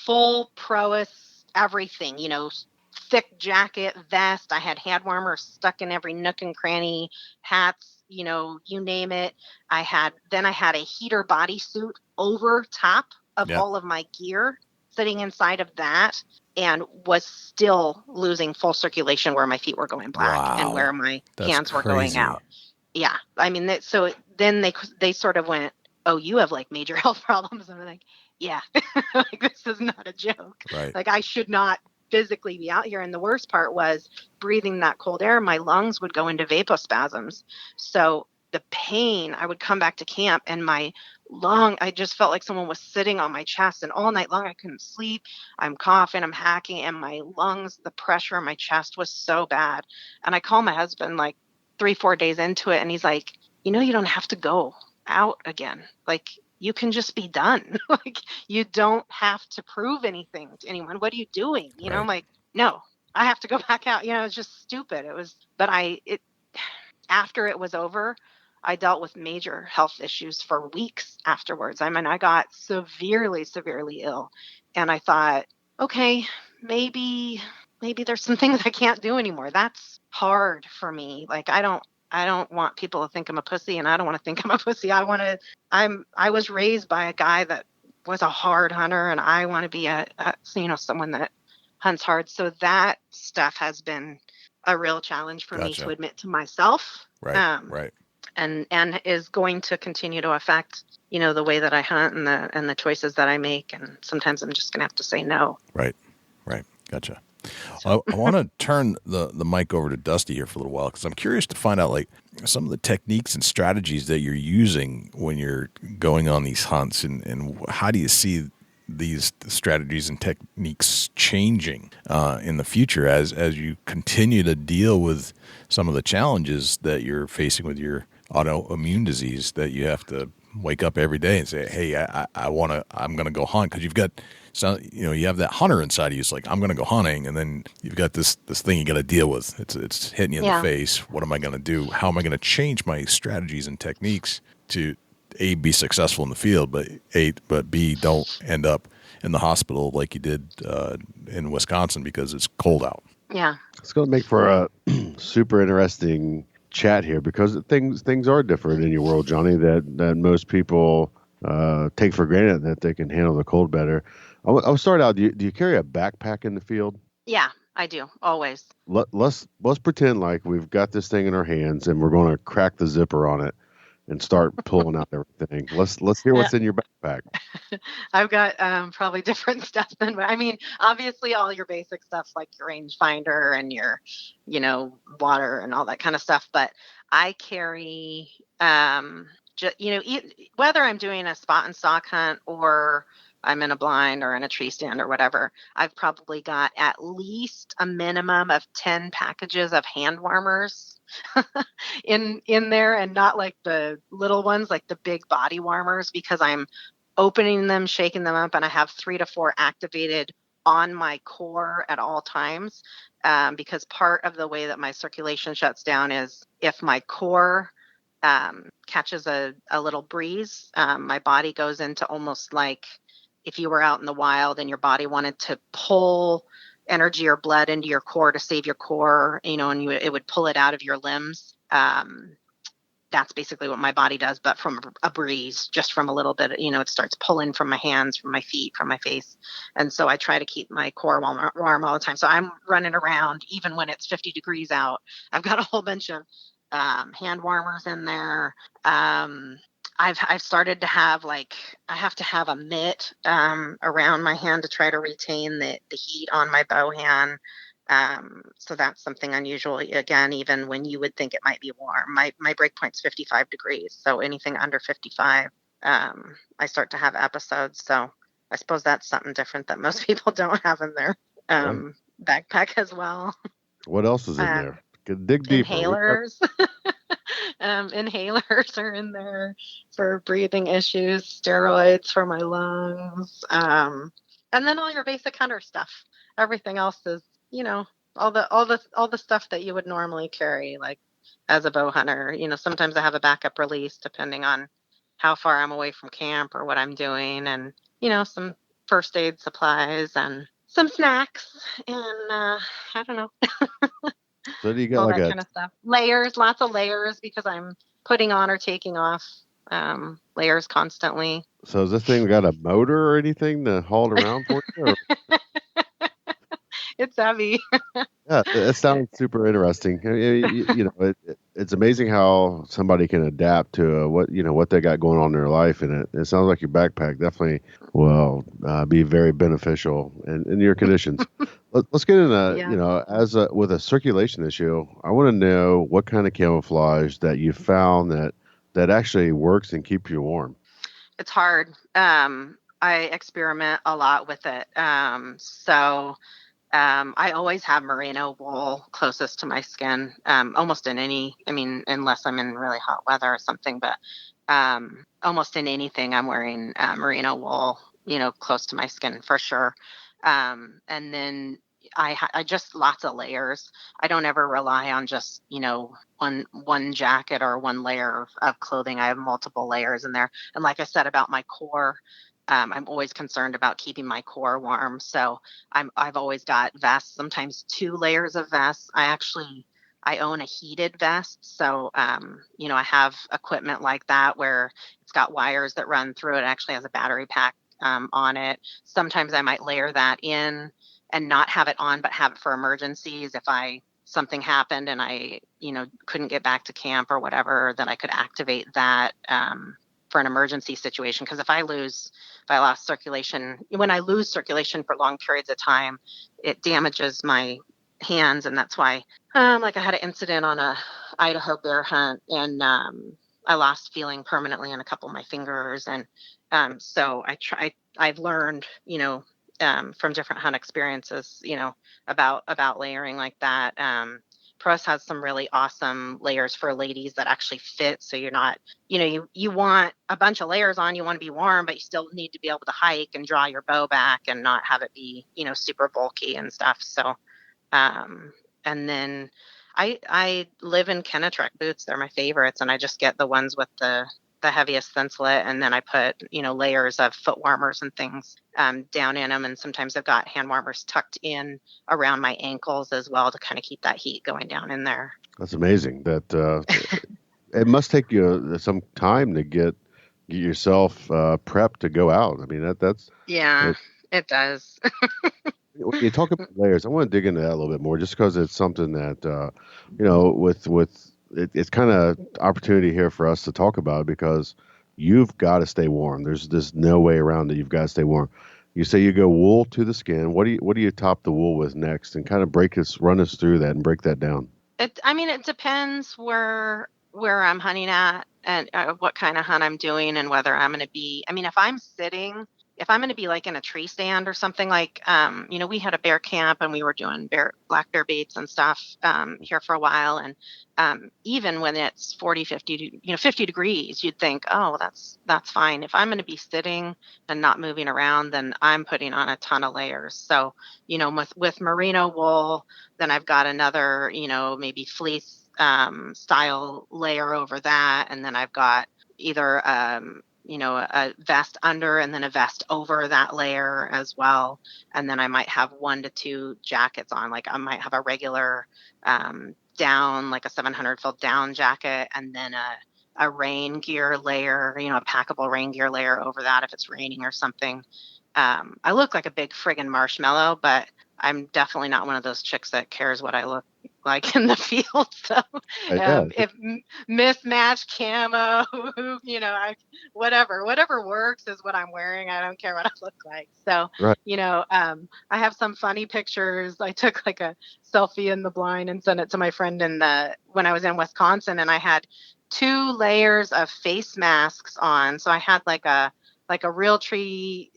full prowess, everything, thick jacket, vest. I had hand warmers stuck in every nook and cranny, hats, you name it. I had a heater bodysuit over top of all of my gear, sitting inside of that, and was still losing full circulation where my feet were going black and where my hands were going out. Yeah. So then they sort of went, oh, you have like major health problems. And I'm like, yeah, like, this is not a joke. Right. Like, I should not physically be out here. And the worst part was breathing that cold air. My lungs would go into vasospasms. So the pain, I would come back to camp and my I just felt like someone was sitting on my chest, and all night long I couldn't sleep. I'm coughing, I'm hacking, and my lungs, the pressure in my chest was so bad. And I call my husband like 3-4 days into it, and he's like, you don't have to go out again. Like, you can just be done. Like, you don't have to prove anything to anyone. What are you doing? You know, I'm like, no, I have to go back out. You know, it's just stupid. But after it was over, I dealt with major health issues for weeks afterwards. I mean, I got severely, severely ill. And I thought, okay, maybe there's some things I can't do anymore. That's hard for me. Like, I don't want people to think I'm a pussy, and I don't want to think I'm a pussy. I was raised by a guy that was a hard hunter, and I want to be someone that hunts hard. So that stuff has been a real challenge for me to admit to myself. Right. And is going to continue to affect, the way that I hunt and the choices that I make. And sometimes I'm just going to have to say no. Right. Gotcha. Well, I want to turn the mic over to Dusty here for a little while, because I'm curious to find out, like, some of the techniques and strategies that you're using when you're going on these hunts, and how do you see these strategies and techniques changing in the future as you continue to deal with some of the challenges that you're facing with your autoimmune disease, that you have to wake up every day and say, hey, I'm going to go hunt, because you've got, so, you have that hunter inside of you. It's like, I'm going to go hunting. And then you've got this thing you got to deal with. It's hitting you in the face. What am I going to do? How am I going to change my strategies and techniques to A, be successful in the field, but B, don't end up in the hospital like you did in Wisconsin because it's cold out. Yeah. It's going to make for a super interesting chat here, because things are different in your world, Johnny, that most people take for granted, that they can handle the cold better. I'll start out. Do you carry a backpack in the field? Yeah, I do, always. Let's pretend like we've got this thing in our hands and we're going to crack the zipper on it and start pulling out everything. Let's hear what's in your backpack. I've got probably different stuff obviously all your basic stuff, like your rangefinder and your, water and all that kind of stuff. But I carry, whether I'm doing a spot and stalk hunt or I'm in a blind or in a tree stand or whatever, I've probably got at least a minimum of 10 packages of hand warmers in there, and not like the little ones, like the big body warmers, because I'm opening them, shaking them up, and I have 3 to 4 activated on my core at all times, because part of the way that my circulation shuts down is if my core catches a little breeze, my body goes into almost like if you were out in the wild and your body wanted to pull energy or blood into your core to save your core, and it would pull it out of your limbs. That's basically what my body does, but from a breeze, just from a little bit, it starts pulling from my hands, from my feet, from my face. And so I try to keep my core warm all the time. So I'm running around, even when it's 50 degrees out. I've got a whole bunch of hand warmers in there. I've started to have, I have to have a mitt around my hand to try to retain the heat on my bow hand. So that's something unusual. Again, even when you would think it might be warm, my break point's 55 degrees. So anything under 55, I start to have episodes. So I suppose that's something different that most people don't have in their backpack as well. What else is in there? Dig deeper. Inhalers. Inhalers are in there for breathing issues, steroids for my lungs, and then all your basic hunter stuff. Everything else is, all the stuff that you would normally carry, like as a bow hunter. Sometimes I have a backup release depending on how far I'm away from camp or what I'm doing, and some first aid supplies and some snacks, and I don't know. So do you got all like that kind of stuff? Layers, lots of layers, because I'm putting on or taking off layers constantly. So has this thing got a motor or anything to haul it around for you? It's heavy. Yeah, it sounds super interesting. It's amazing how somebody can adapt to what they got going on in their life, and it sounds like your backpack definitely will be very beneficial in your conditions. Let's get into with a circulation issue. I want to know what kind of camouflage that you found that actually works and keeps you warm. It's hard. I experiment a lot with it. I always have merino wool closest to my skin, almost in unless I'm in really hot weather or something. But almost in anything, I'm wearing merino wool, close to my skin for sure. And then I just lots of layers. I don't ever rely on just, one jacket or one layer of clothing. I have multiple layers in there. And like I said about my core, I'm always concerned about keeping my core warm. So I've always got vests, sometimes 2 layers of vests. I own a heated vest. So, I have equipment like that where it's got wires that run through it. It actually has a battery pack on it. Sometimes I might layer that in and not have it on, but have it for emergencies. If something happened and I, couldn't get back to camp or whatever, then I could activate that for an emergency situation. Because if I lost circulation, when I lose circulation for long periods of time, it damages my hands, and that's why like I had an incident on a Idaho bear hunt, and I lost feeling permanently in a couple of my fingers, and so I've learned, from different hunt experiences, about layering like that. Press has some really awesome layers for ladies that actually fit, so you're not, you want a bunch of layers on, you want to be warm, but you still need to be able to hike and draw your bow back and not have it be, super bulky and stuff. So and then I live in Kenetrek boots. They're my favorites, and I just get the ones with the heaviest thinsulate, and then I put layers of foot warmers and things down in them, and sometimes I've got hand warmers tucked in around my ankles as well to kind of keep that heat going down in there. That's amazing. That it must take you some time to get yourself prepped to go out. I mean, that's yeah, it does. when you talk about layers, I want to dig into that a little bit more, just because it's something that it's kind of opportunity here for us to talk about, because you've got to stay warm. There's no way around it. You've got to stay warm. You say you go wool to the skin. What do you top the wool with next? And kind of run us through that and break that down. It depends where I'm hunting at and what kind of hunt I'm doing and whether I'm going to be. I mean, if I'm going to be like in a tree stand or something, like, we had a bear camp and we were doing black bear baits and stuff here for a while. And even when it's 40, 50, 50 degrees, you'd think, oh, that's fine. If I'm going to be sitting and not moving around, then I'm putting on a ton of layers. So, with merino wool, then I've got another, maybe fleece style layer over that. And then I've got either, a vest under and then a vest over that layer as well. And then I might have 1 to 2 jackets on. Like I might have a regular down, like a 700 fill down jacket, and then a rain gear layer, a packable rain gear layer over that if it's raining or something. I look like a big friggin' marshmallow, but I'm definitely not one of those chicks that cares what I look like in the field. So if mismatched camo, whatever works is what I'm wearing. I don't care what I look like. So, right. I have some funny pictures. I took like a selfie in the blind and sent it to my friend when I was in Wisconsin, and I had 2 layers of face masks on. So I had like a real tree,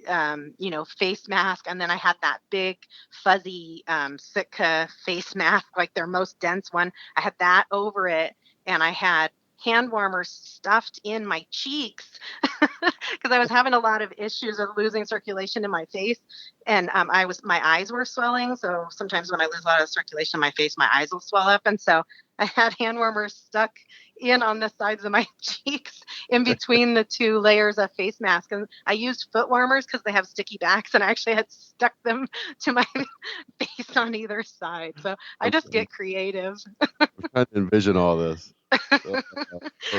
face mask. And then I had that big fuzzy Sitka face mask, like their most dense one. I had that over it. And I had hand warmers stuffed in my cheeks because I was having a lot of issues of losing circulation in my face. And my eyes were swelling. So sometimes when I lose a lot of circulation in my face, my eyes will swell up. And so I had hand warmers stuck in on the sides of my cheeks in between the 2 layers of face mask. And I used foot warmers because they have sticky backs, and I actually had stuck them to my face on either side. So I just get creative. I'm trying to envision all this.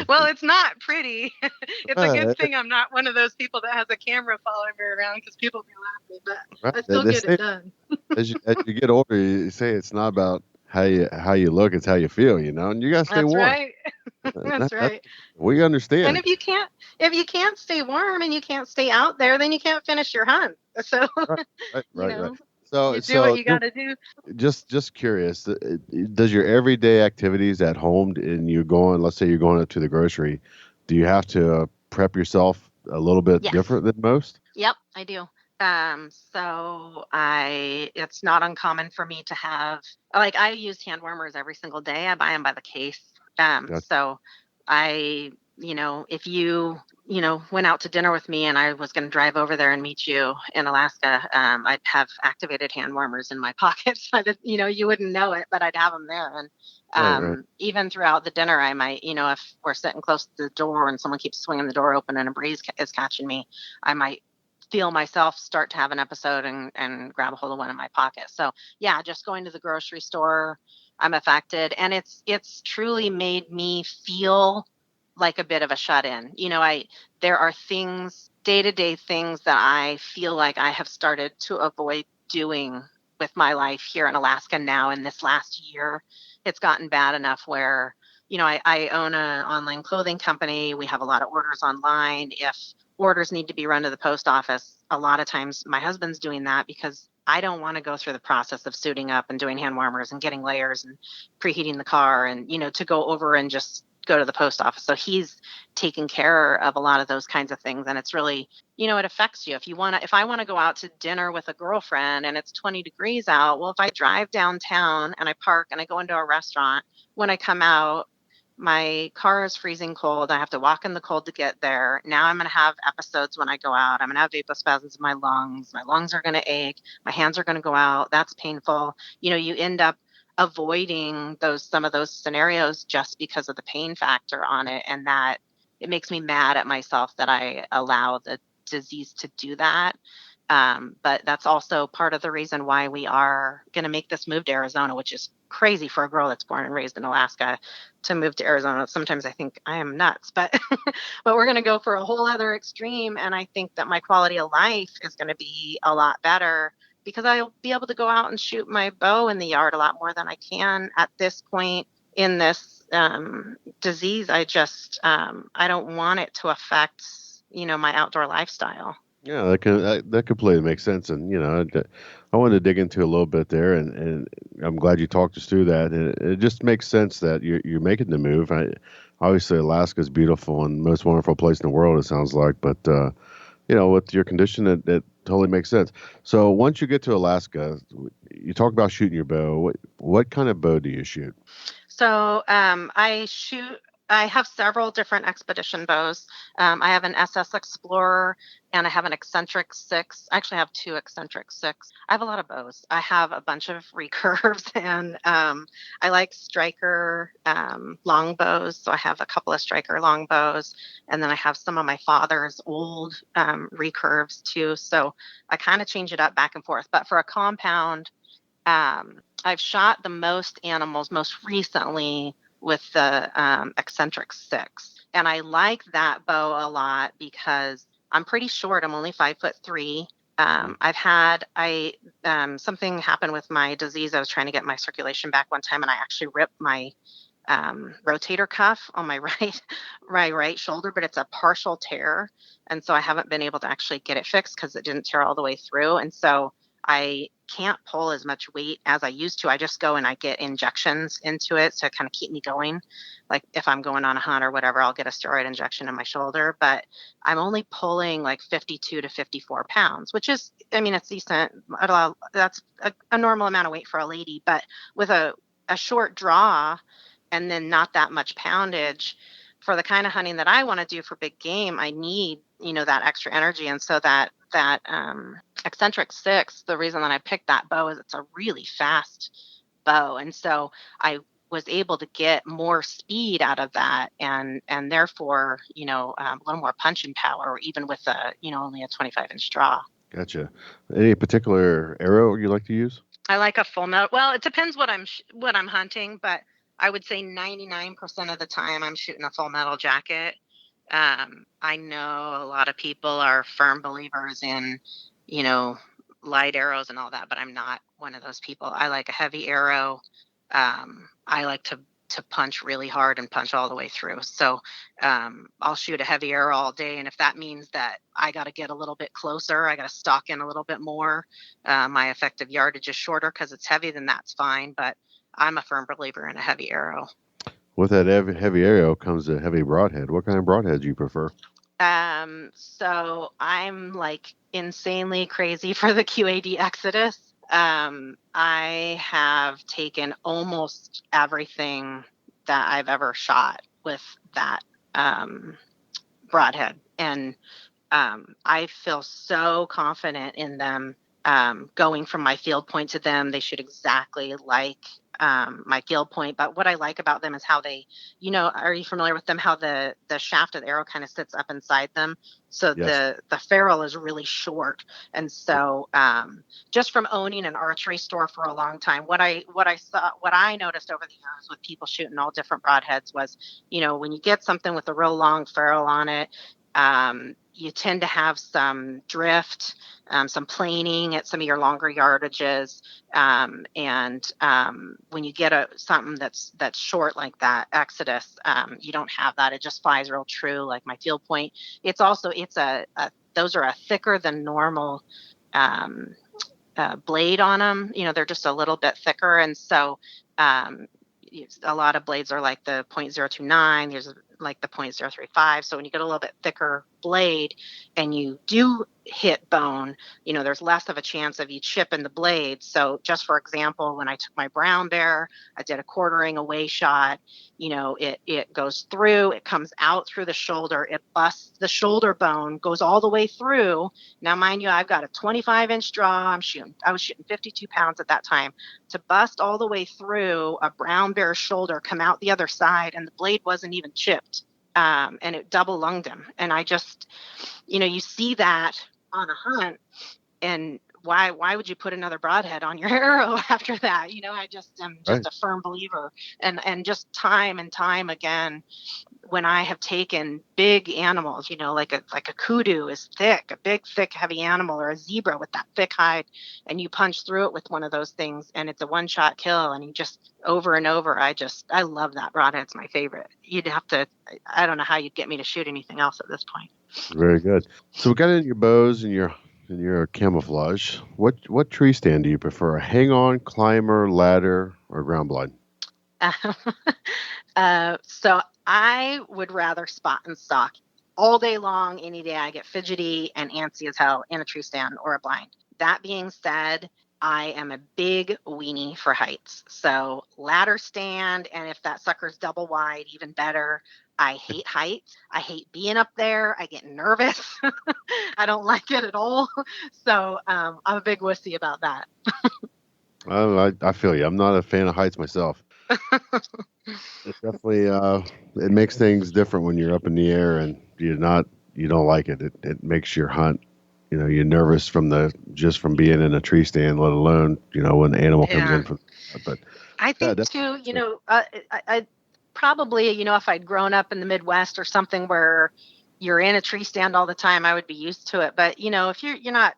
Well, it's not pretty. It's a good thing I'm not one of those people that has a camera following me around, because people be laughing, but I still get it done. as you get older, you say it's not about how you look, it's how you feel, and you gotta stay warm. Right. That's right. We understand. And if you can't stay warm and you can't stay out there, then you can't finish your hunt. So right. So you do what you got to do. Just curious, does your everyday activities at home, and let's say you're going up to the grocery, do you have to prep yourself a little bit different than most? Yep, I do. So it's not uncommon for me to have, like, I use hand warmers every single day. I buy them by the case. So I if you, went out to dinner with me and I was going to drive over there and meet you in Alaska, I'd have activated hand warmers in my pockets. You wouldn't know it, but I'd have them there. And Right. even throughout the dinner, I might, if we're sitting close to the door and someone keeps swinging the door open and a breeze is catching me, I might feel myself start to have an episode and grab a hold of one in my pocket. So yeah, just going to the grocery store, I'm affected. And it's truly made me feel like a bit of a shut in. There are things, day-to-day things that I feel like I have started to avoid doing with my life here in Alaska now in this last year. It's gotten bad enough where, I own an online clothing company. We have a lot of orders online. If orders need to be run to the post office, a lot of times my husband's doing that because I don't want to go through the process of suiting up and doing hand warmers and getting layers and preheating the car and, to go over and just go to the post office. So he's taking care of a lot of those kinds of things. And it's really, it affects you. If I want to go out to dinner with a girlfriend and it's 20 degrees out, well, if I drive downtown and I park and I go into a restaurant, when I come out, my car is freezing cold. I have to walk in the cold to get there. Now I'm going to have episodes when I go out. I'm going to have vasospasms in my lungs. My lungs are going to ache. My hands are going to go out. That's painful. You end up avoiding some of those scenarios just because of the pain factor on it. And that it makes me mad at myself that I allow the disease to do that. But that's also part of the reason why we are going to make this move to Arizona, which is crazy for a girl that's born and raised in Alaska to move to Arizona. Sometimes I think I am nuts, but but we're going to go for a whole other extreme. And I think that my quality of life is going to be a lot better because I'll be able to go out and shoot my bow in the yard a lot more than I can at this point in this disease. I don't want it to affect, my outdoor lifestyle. Yeah, that completely makes sense, and I wanted to dig into a little bit there, and I'm glad you talked us through that. And it just makes sense that you're making the move. Obviously, Alaska is beautiful and most wonderful place in the world. It sounds like, but with your condition, it totally makes sense. So once you get to Alaska, you talk about shooting your bow. What kind of bow do you shoot? So I have several different expedition bows. I have an SS Explorer and I have an eccentric 6. I actually have 2 eccentric 6. I have a lot of bows. I have a bunch of recurves and I like striker long bows. So I have a couple of striker long bows. And then I have some of my father's old recurves too. So I kind of change it up back and forth. But for a compound, I've shot the most animals most recently with the eccentric 6. And I like that bow a lot because I'm pretty short. I'm only 5'3". I've had something happen with my disease. I was trying to get my circulation back one time and I actually ripped my rotator cuff on my right shoulder, but it's a partial tear. And so I haven't been able to actually get it fixed because it didn't tear all the way through. And so I can't pull as much weight as I used to. I just go and I get injections into it to kind of keep me going. Like if I'm going on a hunt or whatever, I'll get a steroid injection in my shoulder, but I'm only pulling like 52 to 54 pounds, which is, it's decent. That's a normal amount of weight for a lady, but with a short draw and then not that much poundage for the kind of hunting that I want to do for big game, I need, that extra energy. And so that eccentric 6, the reason that I picked that bow is it's a really fast bow. And so I was able to get more speed out of that and therefore, a little more punching power, even with only a 25-inch draw. Gotcha. Any particular arrow you like to use? I like a full metal. Well, it depends what I'm hunting, but I would say 99% of the time I'm shooting a full metal jacket. I know a lot of people are firm believers in, light arrows and all that, but I'm not one of those people. I like a heavy arrow. I like to punch really hard and punch all the way through. So I'll shoot a heavy arrow all day. And if that means that I got to get a little bit closer, I got to stalk in a little bit more, my effective yardage is shorter because it's heavy, then that's fine. But I'm a firm believer in a heavy arrow. With that heavy arrow comes a heavy broadhead. What kind of broadhead do you prefer? So I'm like insanely crazy for the QAD Exodus. I have taken almost everything that I've ever shot with that broadhead. And I feel so confident in them going from my field point to them. They shoot exactly like my field point. But what I like about them is how they, are you familiar with them? How the shaft of the arrow kind of sits up inside them. So Yes. the ferrule is really short. And so just from owning an archery store for a long time, what I noticed over the years with people shooting all different broadheads was, when you get something with a real long ferrule on it, you tend to have some drift, some planing at some of your longer yardages, and when you get something that's short like that, Exodus, you don't have that. It just flies real true, like my field point. It's those are a thicker than normal blade on them. They're just a little bit thicker, and so a lot of blades are like the .029. There's like the .035. So when you get a little bit thicker blade and you do hit bone, there's less of a chance of you chipping the blade. So just for example, when I took my brown bear, I did a quartering away shot. It goes through, it comes out through the shoulder, it busts the shoulder bone, goes all the way through. Now, mind you, I've got a 25-inch draw. I was shooting 52 pounds at that time. To bust all the way through a brown bear shoulder, come out the other side, and the blade wasn't even chipped, and it double lunged him. And I just, you see that on a hunt, and why would you put another broadhead on your arrow after that? I just am just a firm believer, and just time and time again, when I have taken big animals, like a kudu is thick, a big, thick, heavy animal, or a zebra with that thick hide, and you punch through it with one of those things, and it's a one-shot kill, and you just over and over. I love that broadhead. It's my favorite. I don't know how you'd get me to shoot anything else at this point. Very good. So we got into your bows and your camouflage. What tree stand do you prefer? A hang-on, climber, ladder, or ground blind? So I would rather spot and stalk all day long, any day. I get fidgety and antsy as hell in a tree stand or a blind. That being said, I am a big weenie for heights. So ladder stand, and if that sucker's double wide, even better. I hate heights. I hate being up there. I get nervous. I don't like it at all. So I'm a big wussy about that. I feel you. I'm not a fan of heights myself. It definitely it makes things different when you're up in the air and you don't like it. It makes your hunt. You're nervous from being in a tree stand, let alone when the animal comes in. But I think too. I probably, if I'd grown up in the Midwest or something where you're in a tree stand all the time, I would be used to it. But if you're not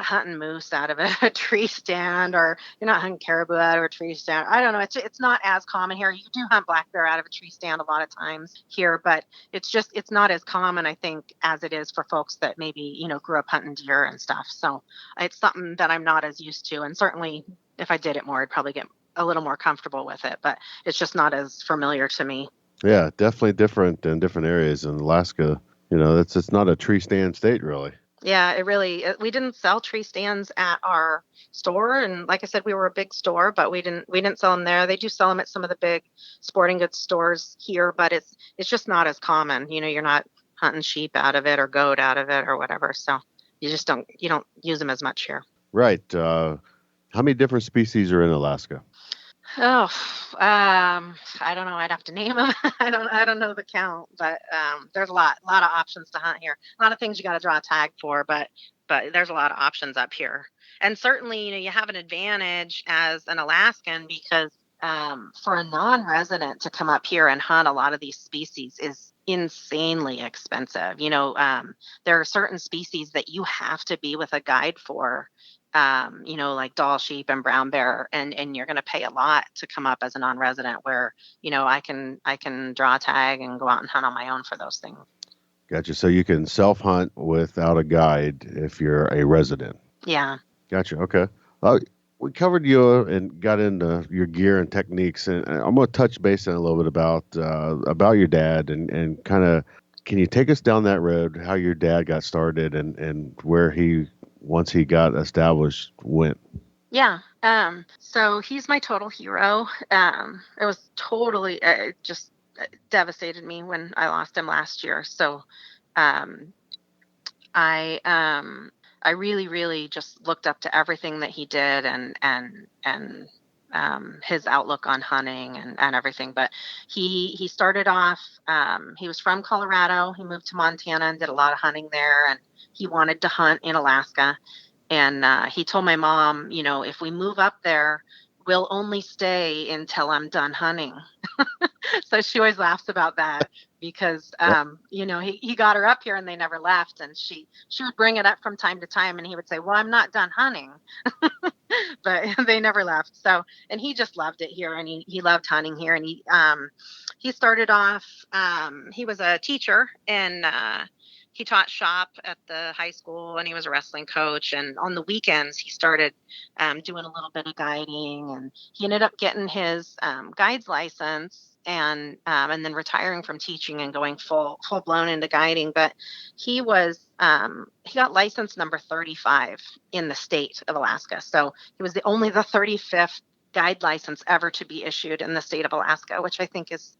hunting moose out of a tree stand, or you're not hunting caribou out of a tree stand. I don't know. It's not as common here. You do hunt black bear out of a tree stand a lot of times here, but it's not as common, I think, as it is for folks that maybe, grew up hunting deer and stuff. So it's something that I'm not as used to. And certainly if I did it more, I'd probably get a little more comfortable with it, but it's just not as familiar to me. Yeah, definitely different in different areas. In Alaska, it's not a tree stand state, really. Yeah, we didn't sell tree stands at our store. And like I said, we were a big store, but we didn't sell them there. They do sell them at some of the big sporting goods stores here, but it's just not as common. You're not hunting sheep out of it or goat out of it or whatever. So you don't use them as much here. Right. How many different species are in Alaska? Oh, I don't know. I'd have to name them. I don't know the count, but there's a lot of options to hunt here. A lot of things you got to draw a tag for, but there's a lot of options up here. And certainly, you have an advantage as an Alaskan because for a non-resident to come up here and hunt a lot of these species is insanely expensive. There are certain species that you have to be with a guide for. Like doll sheep and brown bear, and you're going to pay a lot to come up as a non-resident where, I can draw a tag and go out and hunt on my own for those things. Gotcha. So you can self-hunt without a guide if you're a resident. Yeah. Gotcha. Okay. We covered you and got into your gear and techniques, and I'm going to touch base on a little bit about your dad and kind of, can you take us down that road, how your dad got started and where he, once he got established, went? Yeah. So he's my total hero. It was totally just devastated me when I lost him last year. So um, I really, really just looked up to everything that he did, and his outlook on hunting and everything. But he started off. He was from Colorado. He moved to Montana and did a lot of hunting there, and he wanted to hunt in Alaska. And he told my mom, if we move up there, we'll only stay until I'm done hunting. So she always laughs about that because he got her up here and they never left, and she would bring it up from time to time, and he would say, well, I'm not done hunting. But they never left. So, and he just loved it here, and he loved hunting here. And he started off, he was a teacher, and he taught shop at the high school, and he was a wrestling coach. And on the weekends, he started doing a little bit of guiding, and he ended up getting his guide's license, and then retiring from teaching and going full blown into guiding. But he got license number 35 in the state of Alaska. So he was only the 35th guide license ever to be issued in the state of Alaska, which I think is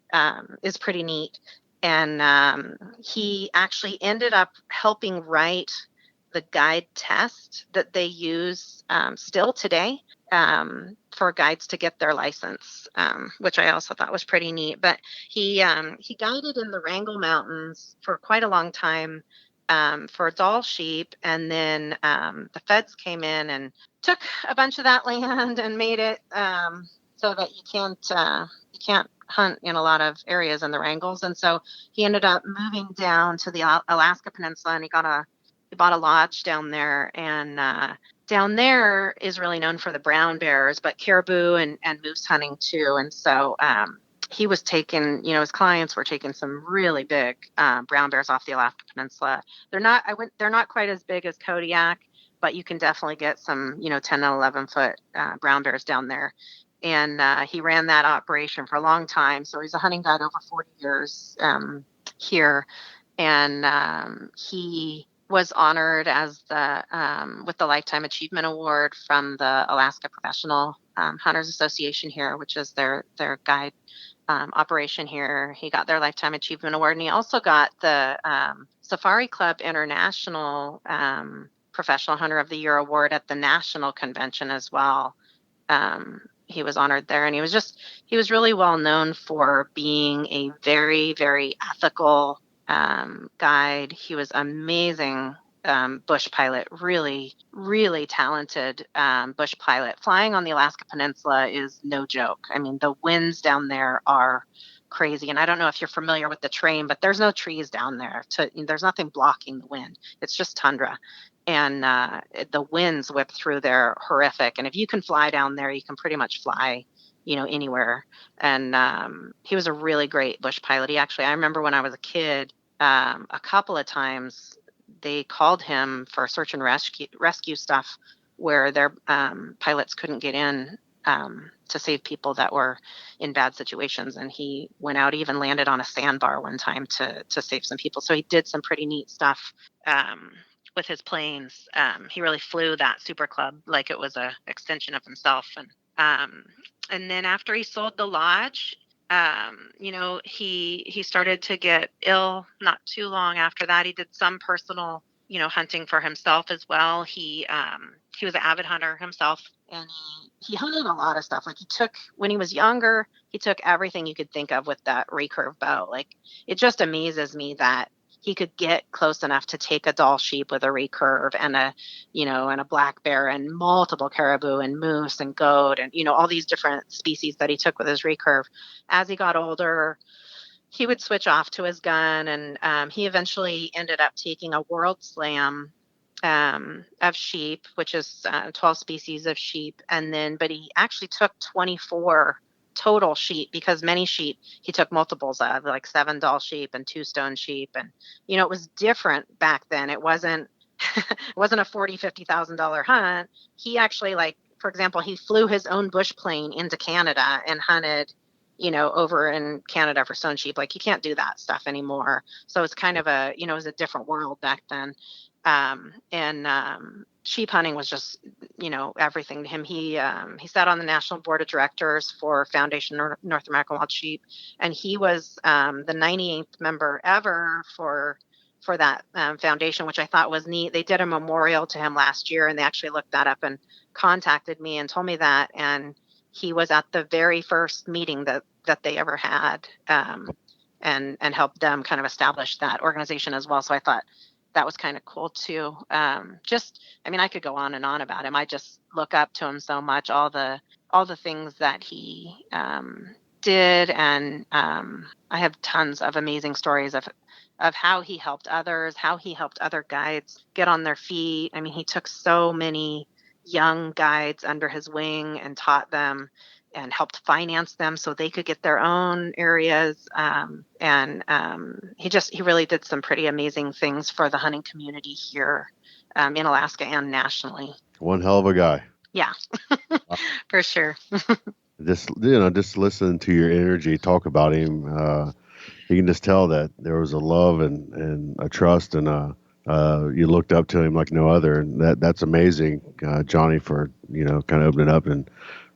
pretty neat. And he actually ended up helping write the guide test that they use still today for guides to get their license, which I also thought was pretty neat. But he guided in the Wrangell Mountains for quite a long time for Dall sheep, and then the feds came in and took a bunch of that land and made it so that you can't hunt in a lot of areas in the Wrangells. And so he ended up moving down to the Alaska Peninsula, and he bought a lodge down there. And down there is really known for the brown bears, but caribou and moose hunting too. And so he was taking, his clients were taking some really big brown bears off the Alaska Peninsula. They're not quite as big as Kodiak, but you can definitely get some, 10 and 11 foot brown bears down there. And he ran that operation for a long time. So he's a hunting guide over 40 years here. And he was honored as with the Lifetime Achievement Award from the Alaska Professional Hunters Association here, which is their guide operation here. He got their Lifetime Achievement Award, and he also got the Safari Club International Professional Hunter of the Year Award at the National Convention as well. He was honored there, and he was really well known for being a very, very ethical guide. He was amazing bush pilot, really, really talented bush pilot. Flying on the Alaska Peninsula is no joke. I mean, the winds down there are crazy. And I don't know if you're familiar with the terrain, but there's no trees down there. There's nothing blocking the wind. It's just tundra. And the winds whip through there horrific. And if you can fly down there, you can pretty much fly, anywhere. And he was a really great bush pilot. I remember when I was a kid, a couple of times they called him for search and rescue stuff where their pilots couldn't get in to save people that were in bad situations. And he went out, even landed on a sandbar one time to save some people. So he did some pretty neat stuff with his planes. He really flew that Super Club like it was a extension of himself. And then after he sold the lodge, he started to get ill. Not too long after that, he did some personal, hunting for himself as well. He was an avid hunter himself, and he hunted a lot of stuff. Like when he was younger, he took everything you could think of with that recurve bow. Like, it just amazes me that he could get close enough to take a Dall sheep with a recurve and a black bear and multiple caribou and moose and goat and, all these different species that he took with his recurve. As he got older, he would switch off to his gun, and he eventually ended up taking a world slam of sheep, which is 12 species of sheep. But he actually took 24 total sheep, because many sheep he took multiples of, like 7 Dall sheep and 2 stone sheep. And it was different back then. It wasn't a $40,000-$50,000 hunt. He actually, like, for example, he flew his own bush plane into Canada and hunted over in Canada for stone sheep. Like, you can't do that stuff anymore. So it's kind of it was a different world back then. sheep hunting was just, everything to him. He sat on the national board of directors for Foundation North American Wild Sheep, and he was the 98th member ever for that foundation, which I thought was neat. They did a memorial to him last year, and they actually looked that up and contacted me and told me that. And he was at the very first meeting that they ever had, and helped them kind of establish that organization as well. So I thought that was kind of cool too. I could go on and on about him. I just look up to him so much, all the things that he did. And I have tons of amazing stories of how he helped others, how he helped other guides get on their feet. I mean, he took so many young guides under his wing and taught them and helped finance them so they could get their own areas. He really did some pretty amazing things for the hunting community here in Alaska and nationally. One hell of a guy. Yeah, for sure. Just listening to your energy, talk about him, you can just tell that there was a love and a trust, and you looked up to him like no other. And that's amazing, Johnny, for, kind of opening up and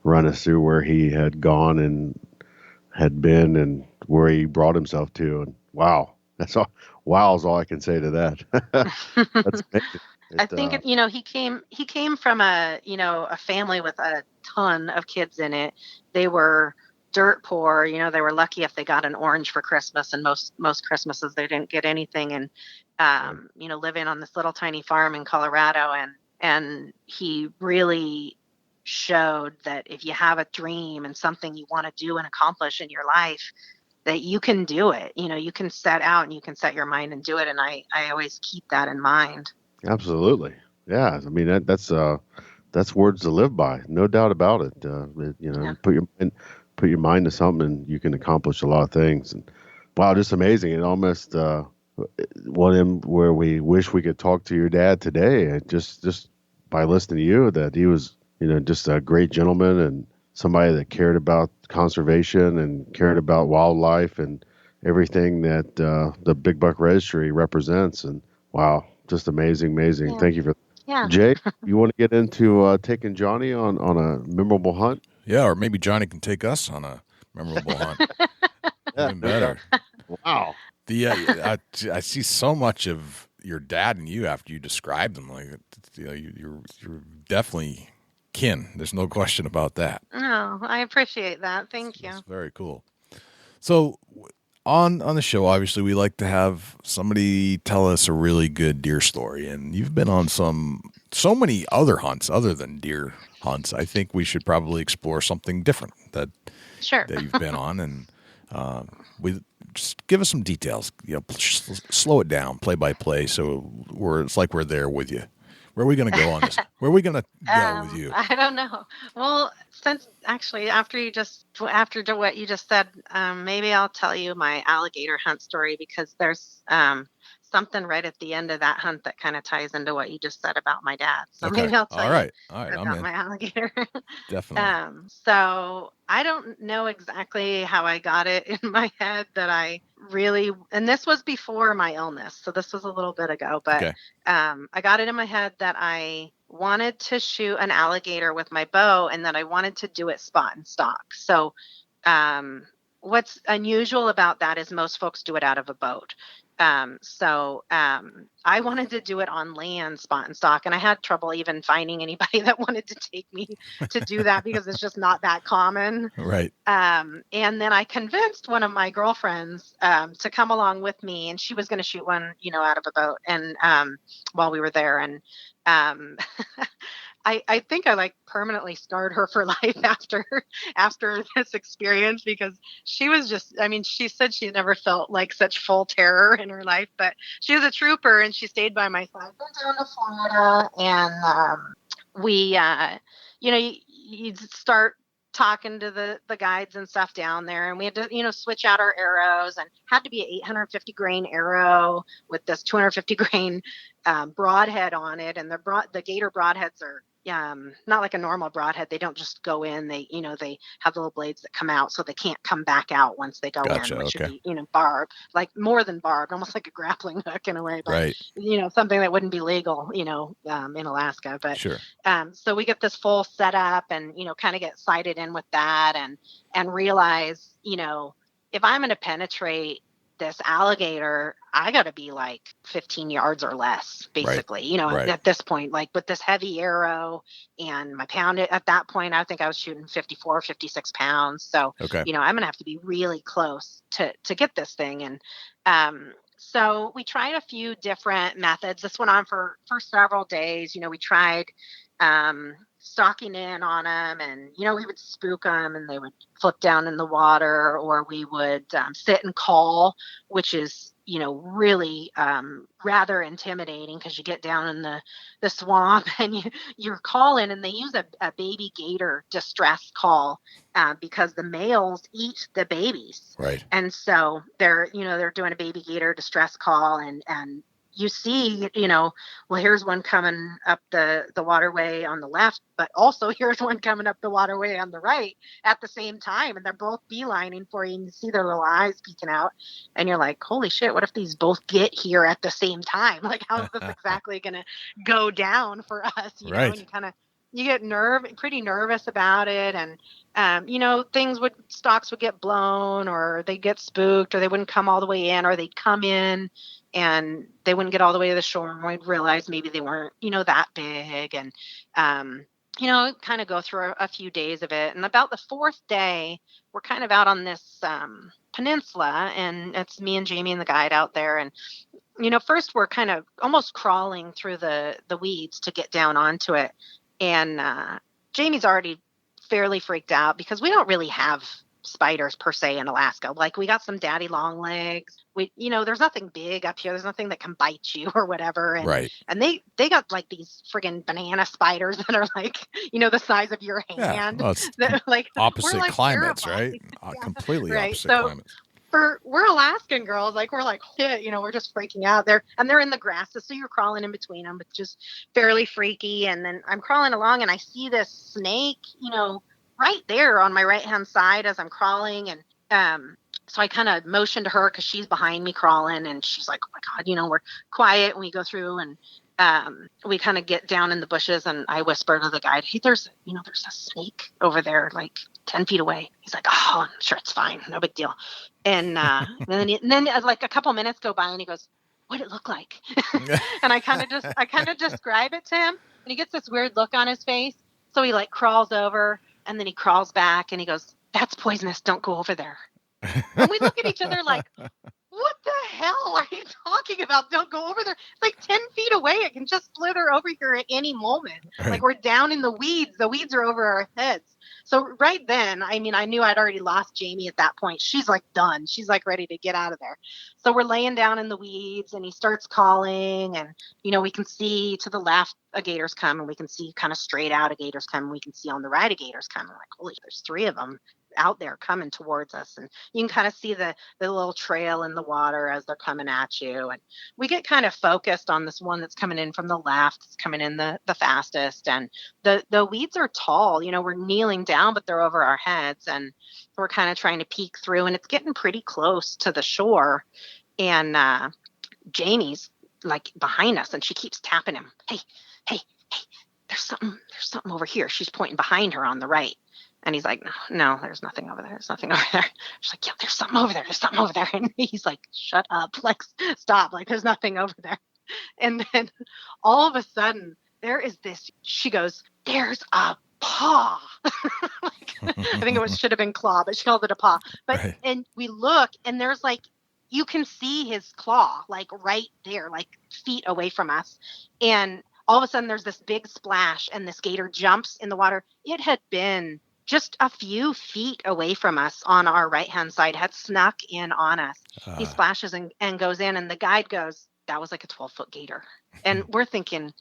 run us through where he had gone and had been and where he brought himself to. And wow, that's all. Wow is all I can say to that. That's amazing. I think he came from a family with a ton of kids in it. They were dirt poor. They were lucky if they got an orange for Christmas, and most Christmases they didn't get anything. And living on this little tiny farm in Colorado, and he really showed that if you have a dream and something you want to do and accomplish in your life, that you can do it. You can set out and you can set your mind and do it. And I always keep that in mind. Absolutely. Yeah. I mean, that's words to live by. No doubt about it. Yeah. Put your mind to something and you can accomplish a lot of things. And wow, just amazing. It almost, one where we wish we could talk to your dad today, just by listening to you, that he was, just a great gentleman and somebody that cared about conservation and cared about wildlife and everything that the Big Buck Registry represents. And wow, just amazing. Yeah. Thank you for that. Yeah. Jay, you want to get into taking Johnny on a memorable hunt? Yeah, or maybe Johnny can take us on a memorable hunt. Even better. Wow. I see so much of your dad and you after you described them. Like, you're definitely kin. There's no question about that. No, I appreciate that. Thank you. That's very cool. So on the show, obviously, we like to have somebody tell us a really good deer story. And you've been on so many other hunts other than deer hunts. I think we should probably explore something different that you've been on. And we just give us some details. Slow it down, play by play, so it's like we're there with you. Where are we going to go on this? Where are we going to go with you? I don't know. Well, since actually after what you just said, maybe I'll tell you my alligator hunt story, because there's something right at the end of that hunt that kind of ties into what you just said about my dad. So Okay. maybe I'll tell All right. you I'm about in. my alligator. Definitely. So I don't know exactly how I got it in my head that I really, and this was before my illness, so this was a little bit ago, but Okay. I got it in my head that I wanted to shoot an alligator with my bow, and that I wanted to do it spot and stock. So what's unusual about that is most folks do it out of a boat. I wanted to do it on land, spot and stock, and I had trouble even finding anybody that wanted to take me to do that, because it's just not that common. Right. And then I convinced one of my girlfriends to come along with me, and she was going to shoot one, out of a boat, and while we were there, and I think I permanently scarred her for life after this experience, because she was just, she said she never felt like such full terror in her life, but she was a trooper and she stayed by my side. Went down to Florida, and we, you start talking to the guides and stuff down there, and we had to, switch out our arrows, and had to be an 850 grain arrow with this 250 grain broadhead on it, and the gator broadheads are not like a normal broadhead. They don't just go in. They, they have little blades that come out, so they can't come back out once they go Gotcha, in, which should okay. be, barbed, like more than barbed, almost like a grappling hook in a way, but Right. something that wouldn't be legal, in Alaska. But Sure. so we get this full setup and, kind of get sighted in with that and realize, if I'm going to penetrate this alligator, I got to be like 15 yards or less, basically, Right. at this point, like with this heavy arrow and my pound at that point, I think I was shooting 54, 56 pounds. So, Okay. I'm going to have to be really close to get this thing. And, so we tried a few different methods. This went on for several days. We tried, stalking in on them, and we would spook them and they would flip down in the water, or we would sit and call, which is really rather intimidating, because you get down in the swamp and you're calling, and they use a baby gator distress call because the males eat the babies, Right. and so they're doing a baby gator distress call, and you see, well, here's one coming up the waterway on the left, but also here's one coming up the waterway on the right at the same time. And they're both beelining for you, and you see their little eyes peeking out. And you're like, holy shit, what if these both get here at the same time? Like, how is this exactly going to go down for us? Right. And you get pretty nervous about it. And, stocks would get blown, or they'd get spooked, or they wouldn't come all the way in, or they'd come in and they wouldn't get all the way to the shore, and we'd realize maybe they weren't, that big. And, kind of go through a few days of it. And about the fourth day, we're kind of out on this peninsula, and it's me and Jamie and the guide out there. And, first we're kind of almost crawling through the weeds to get down onto it. And Jamie's already fairly freaked out, because we don't really have spiders per se in Alaska. Like, we got some daddy long legs. There's nothing big up here. There's nothing that can bite you or whatever. And, Right. And they got like these friggin' banana spiders that are like, the size of your hand. Yeah. Well, it's that, like, opposite we're, like, climates, terrified. right? Yeah. Completely Right. opposite So, climates. we're Alaskan girls, like, we're like, shit, we're just freaking out there, and they're in the grasses, so you're crawling in between them, which is fairly freaky. And then I'm crawling along, and I see this snake, right there on my right hand side as I'm crawling. And so I kind of motioned to her, because she's behind me crawling, and she's like, oh my God, we're quiet, and we go through, and we kind of get down in the bushes, and I whisper to the guide, hey, there's a snake over there, like 10 feet away. He's like, oh, I'm sure it's fine, no big deal. And then like a couple minutes go by, and he goes, what'd it look like? And I kind of describe it to him, and he gets this weird look on his face. So he like crawls over, and then he crawls back, and he goes, that's poisonous, don't go over there. And we look at each other like, what the hell are you talking about? Don't go over there. It's like 10 feet away. It can just slither over here at any moment. Right. Like, we're down in the weeds. The weeds are over our heads. So right then, I knew I'd already lost Jamie at that point. She's like done. She's like ready to get out of there. So we're laying down in the weeds, and he starts calling, and, we can see to the left a gator's come, and we can see kind of straight out a gator's come, and we can see on the right a gator's come. We're like, holy, there's 3 of them out there coming towards us. And you can kind of see the little trail in the water as they're coming at you. And we get kind of focused on this one that's coming in from the left. It's coming in the fastest. And the weeds are tall, we're kneeling down, but they're over our heads. And we're kind of trying to peek through, and it's getting pretty close to the shore. And Jamie's like behind us, and she keeps tapping him. Hey, there's something over here. She's pointing behind her on the right. And he's like, no, there's nothing over there. There's nothing over there. She's like, yeah, there's something over there. There's something over there. And he's like, shut up. Like, stop. Like, there's nothing over there. And then all of a sudden, there is this, she goes, there's a paw. Like, I think should have been claw, but she called it a paw. But, right. And we look, and there's like, you can see his claw, like right there, like feet away from us. And all of a sudden, there's this big splash, and this gator jumps in the water. It had been just a few feet away from us on our right-hand side, had snuck in on us. He splashes and goes in, and the guide goes, that was like a 12-foot gator. And we're thinking,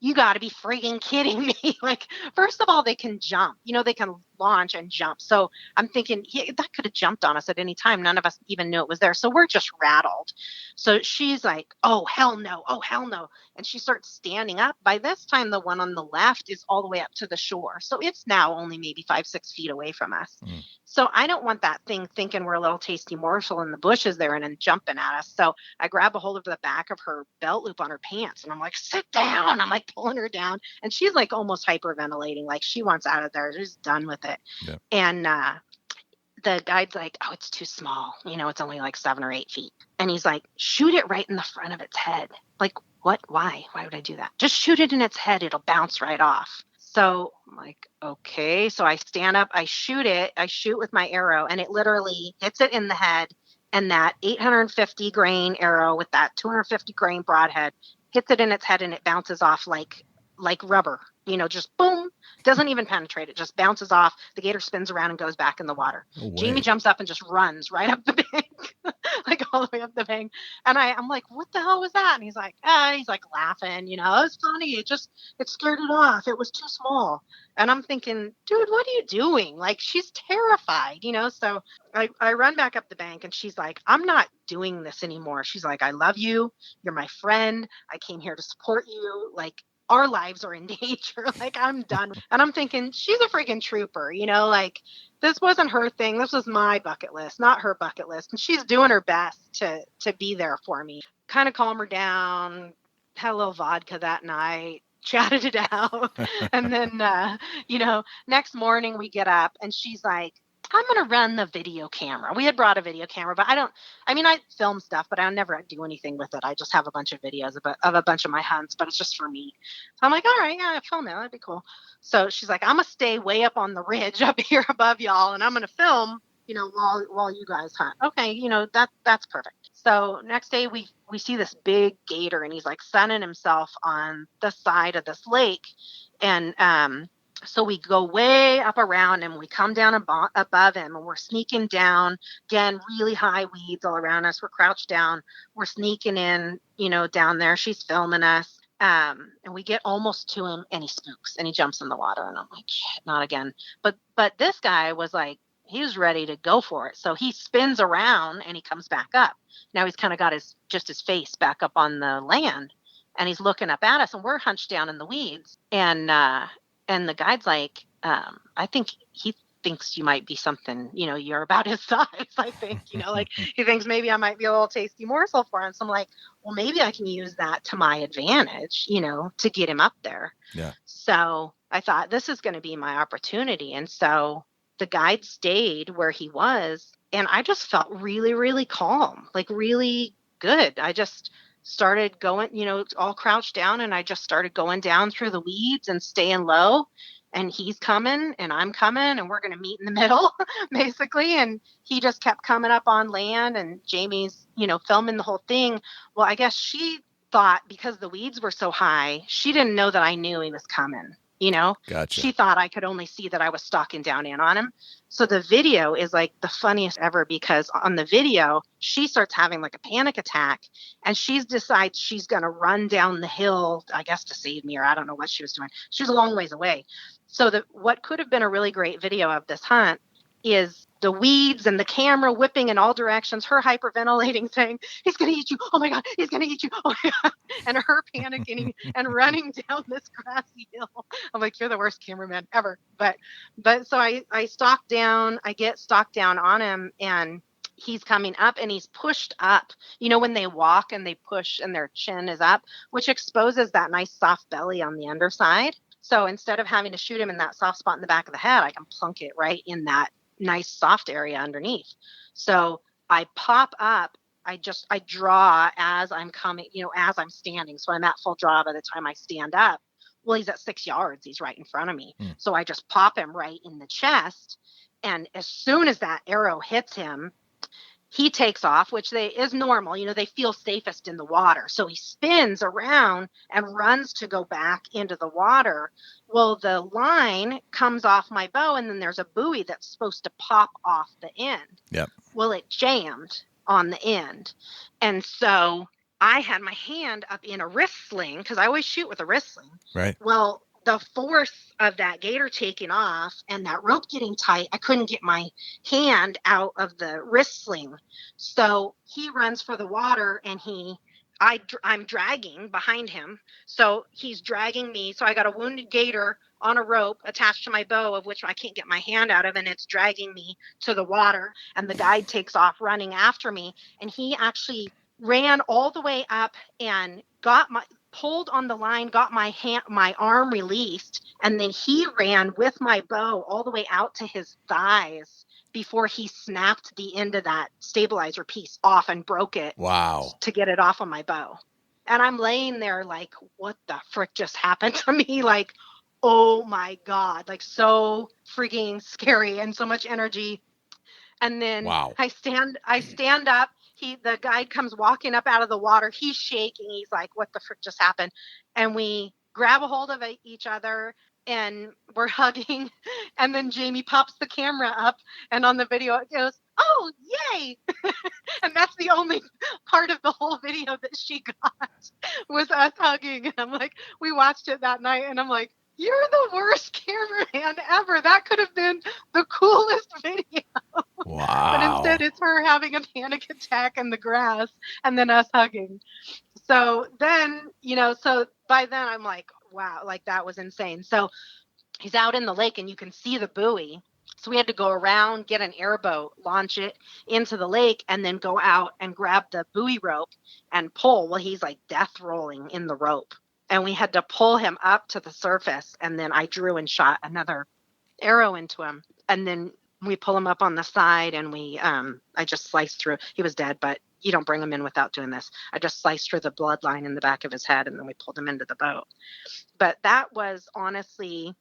you got to be freaking kidding me. Like, first of all, they can jump. They can launch and jump. So I'm thinking that could have jumped on us at any time. None of us even knew it was there. So we're just rattled. So she's like, oh, hell no. Oh, hell no. And she starts standing up. By this time, the one on the left is all the way up to the shore. So it's now only maybe 5-6 feet away from us. So I don't want that thing thinking we're a little tasty morsel in the bushes there and then jumping at us. So I grab a hold of the back of her belt loop on her pants and I'm like, sit down. I'm like pulling her down. And she's like almost hyperventilating. Like she wants out of there. She's done with it. Yep. And the guide's like, oh, it's too small. It's only like 7 or 8 feet. And he's like, shoot it right in the front of its head. Like, what? Why? Why would I do that? Just shoot it in its head. It'll bounce right off. So I'm like, okay. So I stand up, I shoot it. I shoot with my arrow and it literally hits it in the head. And that 850 grain arrow with that 250 grain broadhead hits it in its head and it bounces off like rubber, just boom, doesn't even penetrate. It just bounces off. The gator spins around and goes back in the water. Jamie jumps up and just runs right up the bank, like all the way up the bank. And I'm like, what the hell was that? And he's like laughing, it was funny. It scared it off. It was too small. And I'm thinking, dude, what are you doing? Like, she's terrified, So I run back up the bank and she's like, I'm not doing this anymore. She's like, I love you. You're my friend. I came here to support you. Like, our lives are in danger. Like, I'm done. And I'm thinking, she's a freaking trooper, like this wasn't her thing. This was my bucket list, not her bucket list. And she's doing her best to be there for me. Kind of calm her down, had a little vodka that night, chatted it out. And then, next morning we get up and she's like, I'm going to run the video camera. We had brought a video camera, but I film stuff, but I never do anything with it. I just have a bunch of videos of a bunch of my hunts, but it's just for me. So I'm like, all right, yeah, film it. That'd be cool. So she's like, I'm going to stay way up on the ridge up here above y'all. And I'm going to film, while you guys hunt. Okay. That's perfect. So next day we see this big gator and he's like sunning himself on the side of this lake. And, so we go way up around him. We come down above him and we're sneaking down. Again, really high weeds all around us. We're crouched down. We're sneaking in, down there. She's filming us. And we get almost to him and he spooks and he jumps in the water. And I'm like, shit, not again. But this guy was like, he was ready to go for it. So he spins around and he comes back up. Now he's kind of got his face back up on the land and he's looking up at us and we're hunched down in the weeds. And the guide's like, I think he thinks you might be something, you're about his size, I think, like he thinks maybe I might be a little tasty morsel for him. So I'm like, well, maybe I can use that to my advantage, to get him up there. Yeah. So I thought this is going to be my opportunity. And so the guide stayed where he was. And I just felt really, really calm, like really good. I just started going, all crouched down and I just started going down through the weeds and staying low and he's coming and I'm coming and we're going to meet in the middle basically. And he just kept coming up on land and Jamie's, filming the whole thing. Well, I guess she thought because the weeds were so high, she didn't know that I knew he was coming. Gotcha. She thought I could only see that I was stalking down in on him. So the video is like the funniest ever because on the video, she starts having like a panic attack and she decides she's going to run down the hill, I guess to save me, or I don't know what she was doing. She was a long ways away. So what could have been a really great video of this hunt is the weeds and the camera whipping in all directions, her hyperventilating saying, he's going to eat you. Oh my God, he's going to eat you. Oh my God. And her panicking and running down this grassy hill. I'm like, you're the worst cameraman ever. But so I get stalked down on him and he's coming up and he's pushed up, when they walk and they push and their chin is up, which exposes that nice soft belly on the underside. So instead of having to shoot him in that soft spot in the back of the head, I can plunk it right in that nice soft area underneath. So I pop up, I draw as I'm coming, as I'm standing. So I'm at full draw by the time I stand up. Well, he's at 6 yards. He's right in front of me. So I just pop him right in the chest. And as soon as that arrow hits him, he takes off, which is normal. They feel safest in the water. So he spins around and runs to go back into the water. Well, the line comes off my bow, and then there's a buoy that's supposed to pop off the end. Yep. Well, it jammed on the end. And so I had my hand up in a wrist sling, because I always shoot with a wrist sling. Right. Well, the force of that gator taking off and that rope getting tight, I couldn't get my hand out of the wrist sling. So he runs for the water and I'm dragging behind him. So he's dragging me. So I got a wounded gator on a rope attached to my bow, of which I can't get my hand out of, and it's dragging me to the water. And the guide takes off running after me. And he actually ran all the way up and pulled on the line, got my arm released, and then he ran with my bow all the way out to his thighs before he snapped the end of that stabilizer piece off and broke it. Wow. To get it off of my bow. And I'm laying there like, what the frick just happened to me? Like, oh my God, like so freaking scary and so much energy. And then I stand up. The guide comes walking up out of the water. He's shaking. He's like, what the frick just happened? And we grab a hold of each other and we're hugging. And then Jamie pops the camera up and on the video it goes, oh, yay. And that's the only part of the whole video that she got was us hugging. And I'm like, we watched it that night and I'm like, you're the worst cameraman ever. That could have been the coolest video. Wow. But instead it's her having a panic attack in the grass and then us hugging. So then, so by then I'm like, wow, like that was insane. So he's out in the lake and you can see the buoy. So we had to go around, get an airboat, launch it into the lake, and then go out and grab the buoy rope and pull. Well, he's like death rolling in the rope. And we had to pull him up to the surface. And then I drew and shot another arrow into him. And then we pull him up on the side and I just sliced through. He was dead, but you don't bring him in without doing this. I just sliced through the bloodline in the back of his head and then we pulled him into the boat. But that was honestly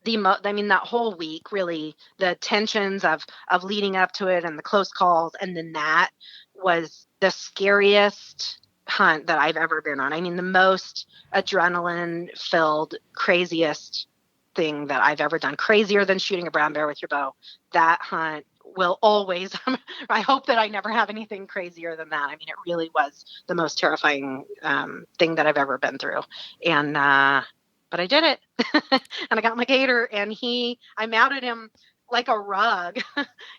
that whole week, really, the tensions of leading up to it and the close calls. And then that was the scariest hunt that I've ever been on. I mean, the most adrenaline filled, craziest thing that I've ever done, crazier than shooting a brown bear with your bow. That hunt will always, I hope that I never have anything crazier than that. I mean, it really was the most terrifying thing that I've ever been through. And, but I did it and I got my gator and I mounted him like a rug.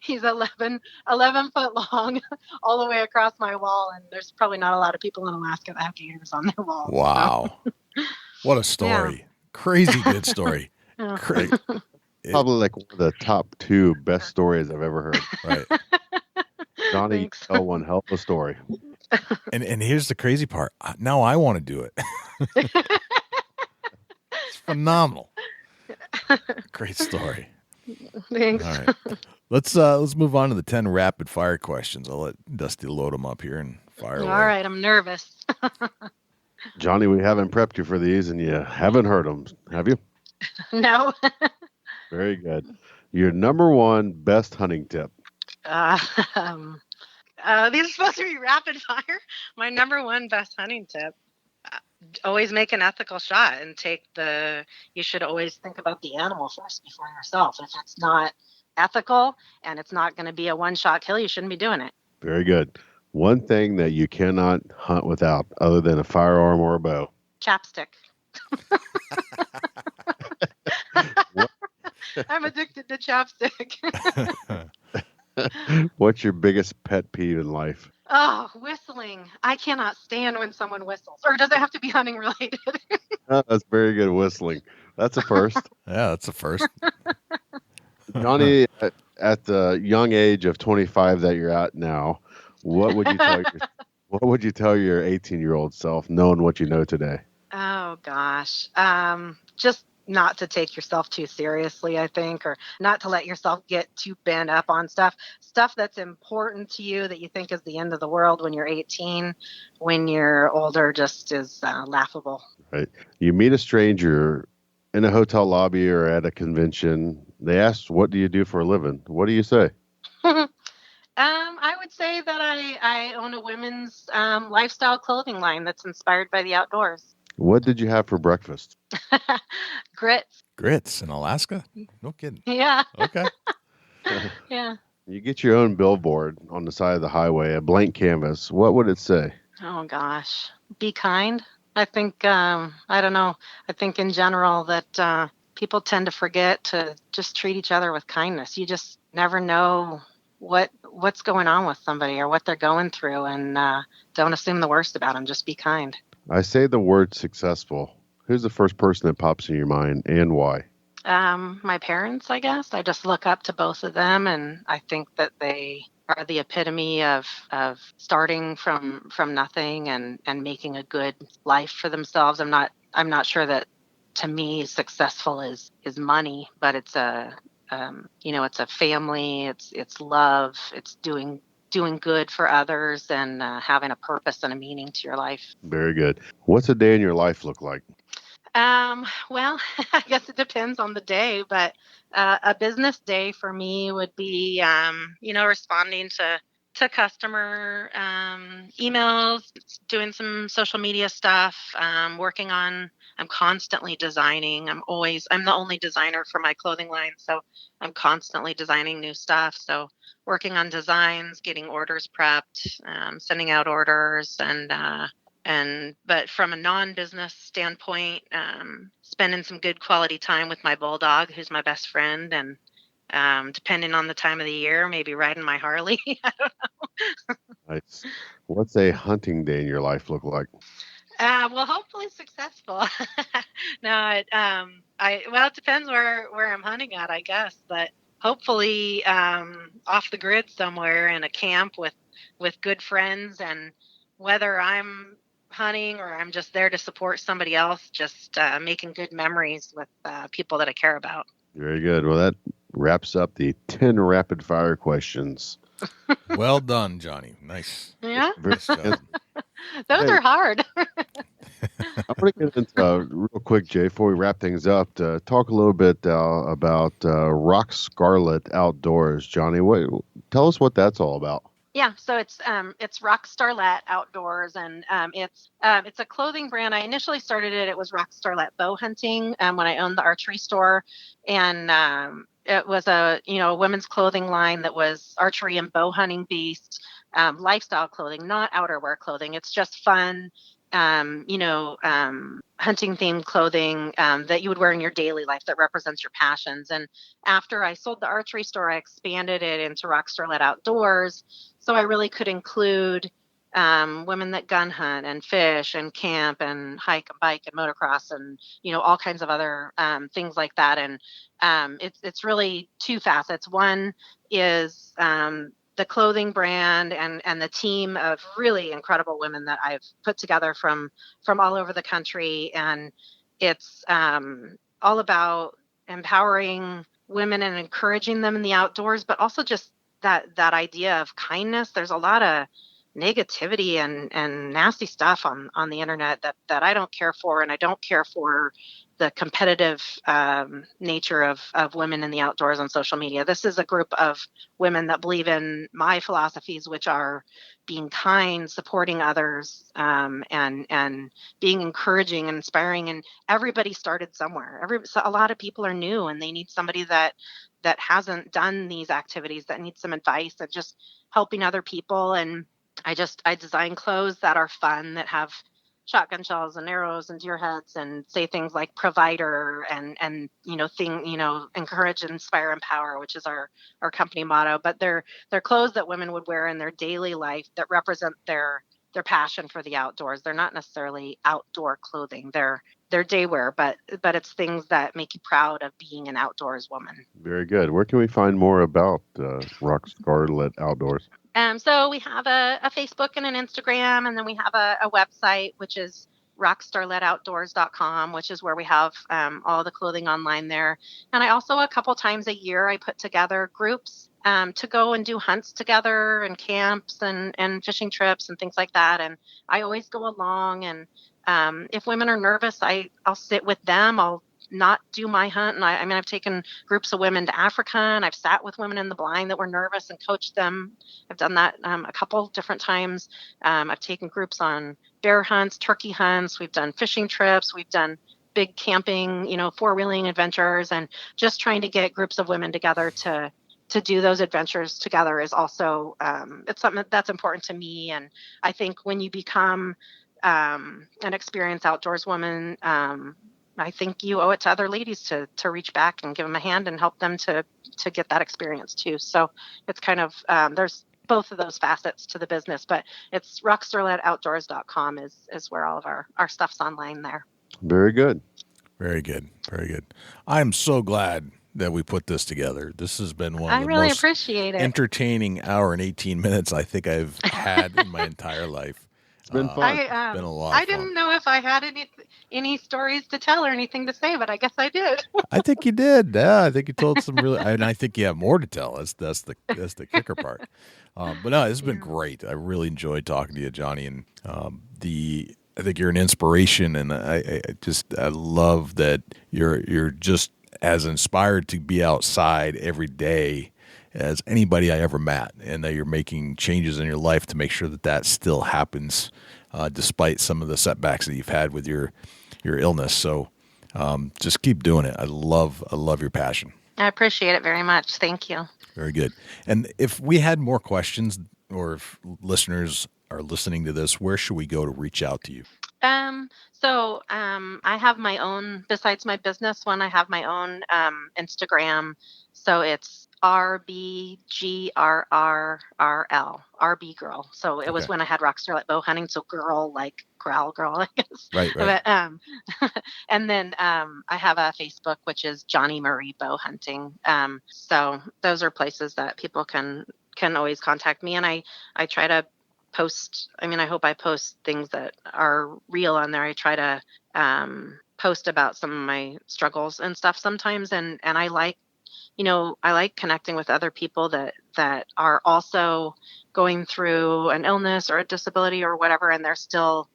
He's 11 foot long all the way across my wall. And there's probably not a lot of people in Alaska that have gators on their wall. Wow. So. What a story. Yeah. Crazy good story. Probably like one of the top 2 best stories I've ever heard. Right. Johnny, tell one hell of a story. And here's the crazy part. Now I want to do it. It's phenomenal. Great story. Thanks. All right. Let's move on to the 10 rapid fire questions. I'll let Dusty load them up here and fire away. All right. I'm nervous. Johnny, we haven't prepped you for these and you haven't heard them, have you? No. Very good. Your number 1 best hunting tip. These are supposed to be rapid fire. My number 1 best hunting tip. Always make an ethical shot and you should always think about the animal first before yourself. If it's not ethical and it's not going to be a one-shot kill, you shouldn't be doing it. Very good. One thing that you cannot hunt without other than a firearm or a bow. Chapstick. I'm addicted to chapstick. What's your biggest pet peeve in life? Oh, whistling. I cannot stand when someone whistles. Or does it have to be hunting related? That's very good whistling. That's a first. Yeah, that's a first. Johnny, at the young age of 25 that you're at now, what would you tell your 18-year-old self, knowing what you know today? Oh gosh. Just not to take yourself too seriously, I think, or not to let yourself get too bent up on stuff that's important to you that you think is the end of the world when you're 18. When you're older, just is laughable. Right. You meet a stranger in a hotel lobby or at a convention. They ask, what do you do for a living? What do you say? I would say that I own a women's lifestyle clothing line that's inspired by the outdoors. What did you have for breakfast? Grits. Grits in Alaska? No kidding. Yeah. Okay. Yeah. You get your own billboard on the side of the highway, a blank canvas. What would it say? Oh, gosh. Be kind. I think, I don't know, I think in general that people tend to forget to just treat each other with kindness. You just never know what's going on with somebody or what they're going through, and don't assume the worst about them. Just be kind. I say the word successful. Who's the first person that pops in your mind and why? My parents, I guess. I just look up to both of them, and I think that they are the epitome of starting from nothing and making a good life for themselves. I'm not sure that to me successful is money, but it's it's a family, it's love, it's doing good for others and having a purpose and a meaning to your life. Very good. What's a day in your life look like? Well, I guess it depends on the day, but a business day for me would be, responding to customer emails, doing some social media stuff, working on. I'm constantly designing. I'm the only designer for my clothing line, so I'm constantly designing new stuff. So working on designs, getting orders prepped, sending out orders, but from a non-business standpoint, spending some good quality time with my bulldog, who's my best friend, and depending on the time of the year, maybe riding my Harley. Nice. What's a hunting day in your life look like? Well, hopefully successful. No, it depends where I'm hunting at, I guess, but hopefully off the grid somewhere in a camp with good friends, and whether I'm hunting or I'm just there to support somebody else, just making good memories with people that I care about. Very good. Well, that wraps up the 10 rapid fire questions. Well done, Johnny. Nice. Yeah, Very Nice job. those are hard. I want to get into real quick, Jay, before we wrap things up, to talk a little bit about Rock Scarlet Outdoors. Johnny, tell us what that's all about. Yeah, so it's Rock Starlet Outdoors, and it's a clothing brand. I initially started it. It was Rock Starlet Bow Hunting when I owned the archery store, and it was a women's clothing line that was archery and bow hunting based, lifestyle clothing, not outerwear clothing. It's just fun, hunting themed clothing that you would wear in your daily life that represents your passions. And after I sold the archery store, I expanded it into Rock Starlet Outdoors. So I really could include women that gun hunt and fish and camp and hike and bike and motocross and all kinds of other things like that. And it's really two facets. One is the clothing brand and the team of really incredible women that I've put together from all over the country, and it's all about empowering women and encouraging them in the outdoors, but also just that idea of kindness. There's a lot of negativity and nasty stuff on the internet that I don't care for, and I don't care for the competitive nature of women in the outdoors on social media. This is a group of women that believe in my philosophies, which are being kind, supporting others, and being encouraging and inspiring. And everybody started somewhere. So a lot of people are new, and they need somebody that hasn't done these activities, that needs some advice, and just helping other people. And I design clothes that are fun, that have shotgun shells and arrows and deer heads, and say things like provider and encourage, inspire, empower, which is our company motto. But they're clothes that women would wear in their daily life that represent their passion for the outdoors. They're not necessarily outdoor clothing. They're day wear, but it's things that make you proud of being an outdoors woman. Very good. Where can we find more about Rock Scarlet Outdoors? So we have a Facebook and an Instagram, and then we have a website, which is rockstarletoutdoors.com, which is where we have all the clothing online there. And I also, a couple times a year, I put together groups to go and do hunts together and camps and fishing trips and things like that. And I always go along, and if women are nervous, I'll sit with them. I'll not do my hunt. And I've taken groups of women to Africa, and I've sat with women in the blind that were nervous and coached them. I've done that a couple different times. I've taken groups on bear hunts, turkey hunts. We've done fishing trips. We've done big camping, four-wheeling adventures, and just trying to get groups of women together to do those adventures together is also it's something that's important to me. And I think when you become an experienced outdoors woman, I think you owe it to other ladies to reach back and give them a hand and help them to get that experience too. So it's kind of, there's both of those facets to the business, but it's rockstarledoutdoors.com is where all of our stuff's online there. Very good. Very good. Very good. I'm so glad that we put this together. This has been one of the really most appreciate it. entertaining hour and 18 minutes I think I've had in my entire life. It's been fun. It's been a lot I of fun. didn't know if I had any stories to tell or anything to say, but I guess I did. I think you did. Yeah, I think you told some really, and I think you have more to tell. That's the kicker part. But no, this has been great. I really enjoyed talking to you, Joni, and I think you're an inspiration, and I love that you're just as inspired to be outside every day as anybody I ever met, and that you're making changes in your life to make sure that still happens, despite some of the setbacks that you've had with your illness. So just keep doing it. I love your passion. I appreciate it very much. Thank you. Very good. And if we had more questions, or if listeners are listening to this, where should we go to reach out to you? So I have my own, besides my business one, I have my own Instagram. So it's RBGRRRL, RB Girl. So it was when I had Rock Starlet Bow Hunting. So girl, like growl girl, I guess. Right. But, and then I have a Facebook, which is Joni Marie Bow Hunting. So those are places that people can always contact me. And I try to post, I hope I post things that are real on there. I try to post about some of my struggles and stuff sometimes. And I like, I like connecting with other people that are also going through an illness or a disability or whatever, and they're still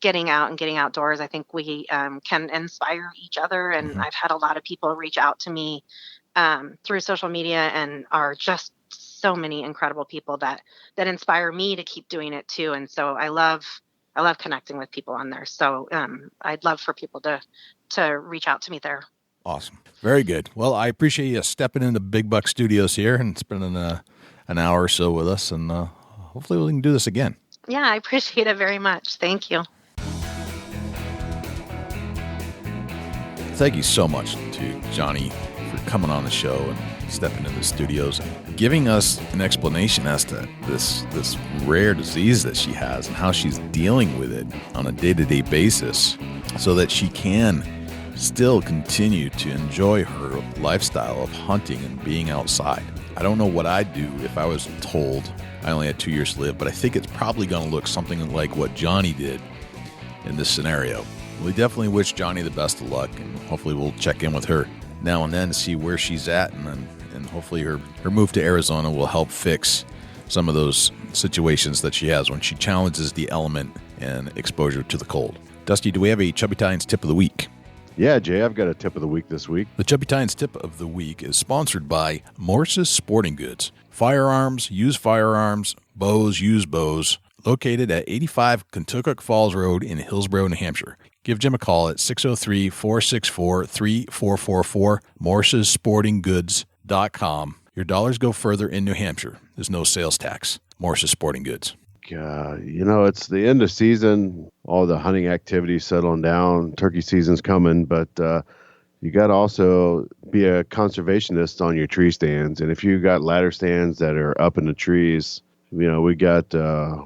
getting out and getting outdoors. I think we can inspire each other. And I've had a lot of people reach out to me through social media, and are just so many incredible people that inspire me to keep doing it too. And so I love connecting with people on there. So I'd love for people to reach out to me there. Awesome. Very good. Well, I appreciate you stepping into Big Buck Studios here and spending an hour or so with us, and hopefully we can do this again. Yeah, I appreciate it very much. Thank you. Thank you so much to Joni for coming on the show and stepping into the studios and giving us an explanation as to this rare disease that she has and how she's dealing with it on a day-to-day basis, so that she can still continue to enjoy her lifestyle of hunting and being outside. I don't know what I'd do if I was told I only had 2 years to live, but I think it's probably going to look something like what Joni did in this scenario. We definitely wish Joni the best of luck, and hopefully we'll check in with her now and then to see where she's at, and hopefully her move to Arizona will help fix some of those situations that she has when she challenges the element and exposure to the cold. Dusty, do we have a Chubby Tines tip of the week? Yeah, Jay, I've got a tip of the week this week. The Chubby Tines tip of the week is sponsored by Morse's Sporting Goods. Firearms, used firearms, bows, used bows, located at 85 Kentucky Falls Road in Hillsborough, New Hampshire. Give Jim a call at 603-464-3444, morsessportinggoods.com. Your dollars go further in New Hampshire. There's no sales tax. Morse's Sporting Goods. It's the end of season, all the hunting activities settling down, turkey season's coming, but you got to also be a conservationist on your tree stands. And if you got ladder stands that are up in the trees, we got an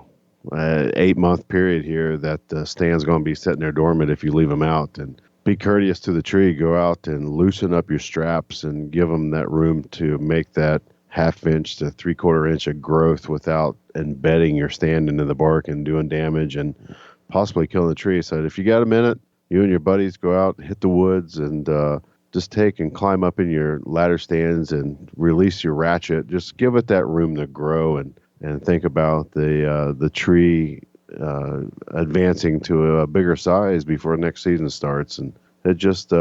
8-month period here that the stand's going to be sitting there dormant if you leave them out. And be courteous to the tree. Go out and loosen up your straps and give them that room to make that 1/2 inch to 3/4 inch of growth without embedding your stand into the bark and doing damage and possibly killing the tree. So if you got a minute, you and your buddies go out, hit the woods, and just take and climb up in your ladder stands and release your ratchet. Just give it that room to grow and think about the tree advancing to a bigger size before next season starts. And it just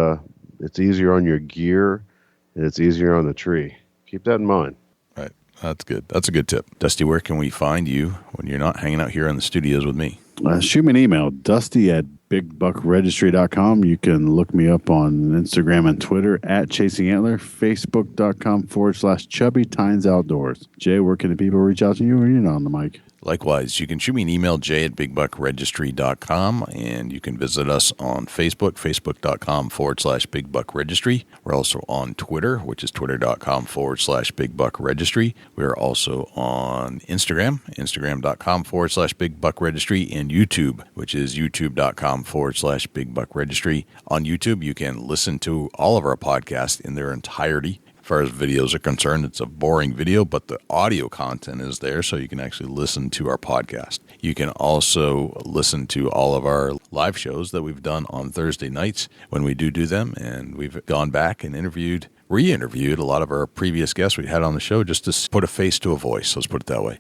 it's easier on your gear and it's easier on the tree. Keep that in mind. Right. That's good. That's a good tip. Dusty, where can we find you when you're not hanging out here in the studios with me? Shoot me an email, dusty@bigbuckregistry.com. You can look me up on Instagram and Twitter @ChasingAntler, Facebook.com/Chubby Tines Outdoors. Jay, where can the people reach out to you when you're not on the mic? Likewise, you can shoot me an email, jay@bigbuckregistry.com, and you can visit us on Facebook, facebook.com/bigbuckregistry. We're also on Twitter, which is twitter.com/bigbuckregistry. We're also on Instagram, instagram.com/bigbuckregistry, and YouTube, which is youtube.com/bigbuckregistry. On YouTube, you can listen to all of our podcasts in their entirety. As far as videos are concerned, it's a boring video, but the audio content is there, so you can actually listen to our podcast. You can also listen to all of our live shows that we've done on Thursday nights when we do them, and we've gone back and re-interviewed a lot of our previous guests we had on the show just to put a face to a voice, let's put it that way.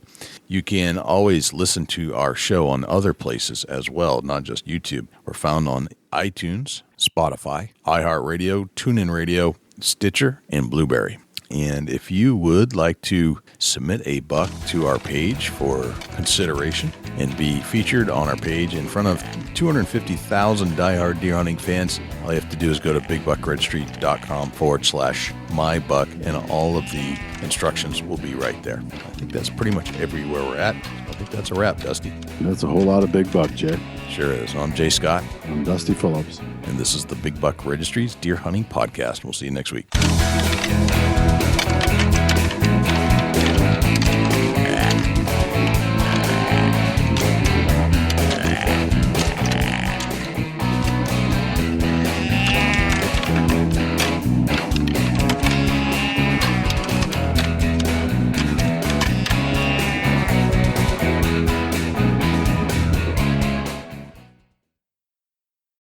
You can always listen to our show on other places as well, not just YouTube. We're found on iTunes, Spotify, iHeartRadio, TuneIn Radio, Stitcher, and Blueberry. And if you would like to submit a buck to our page for consideration and be featured on our page in front of 250,000 diehard deer hunting fans, all you have to do is go to bigbuckregistry.com/mybuck, and all of the instructions will be right there. I think that's pretty much everywhere we're at. I think that's a wrap, Dusty. That's a whole lot of big buck, Jay. Sure is. I'm Jay Scott. I'm Dusty Phillips. And this is the Big Buck Registry's Deer Hunting Podcast. We'll see you next week.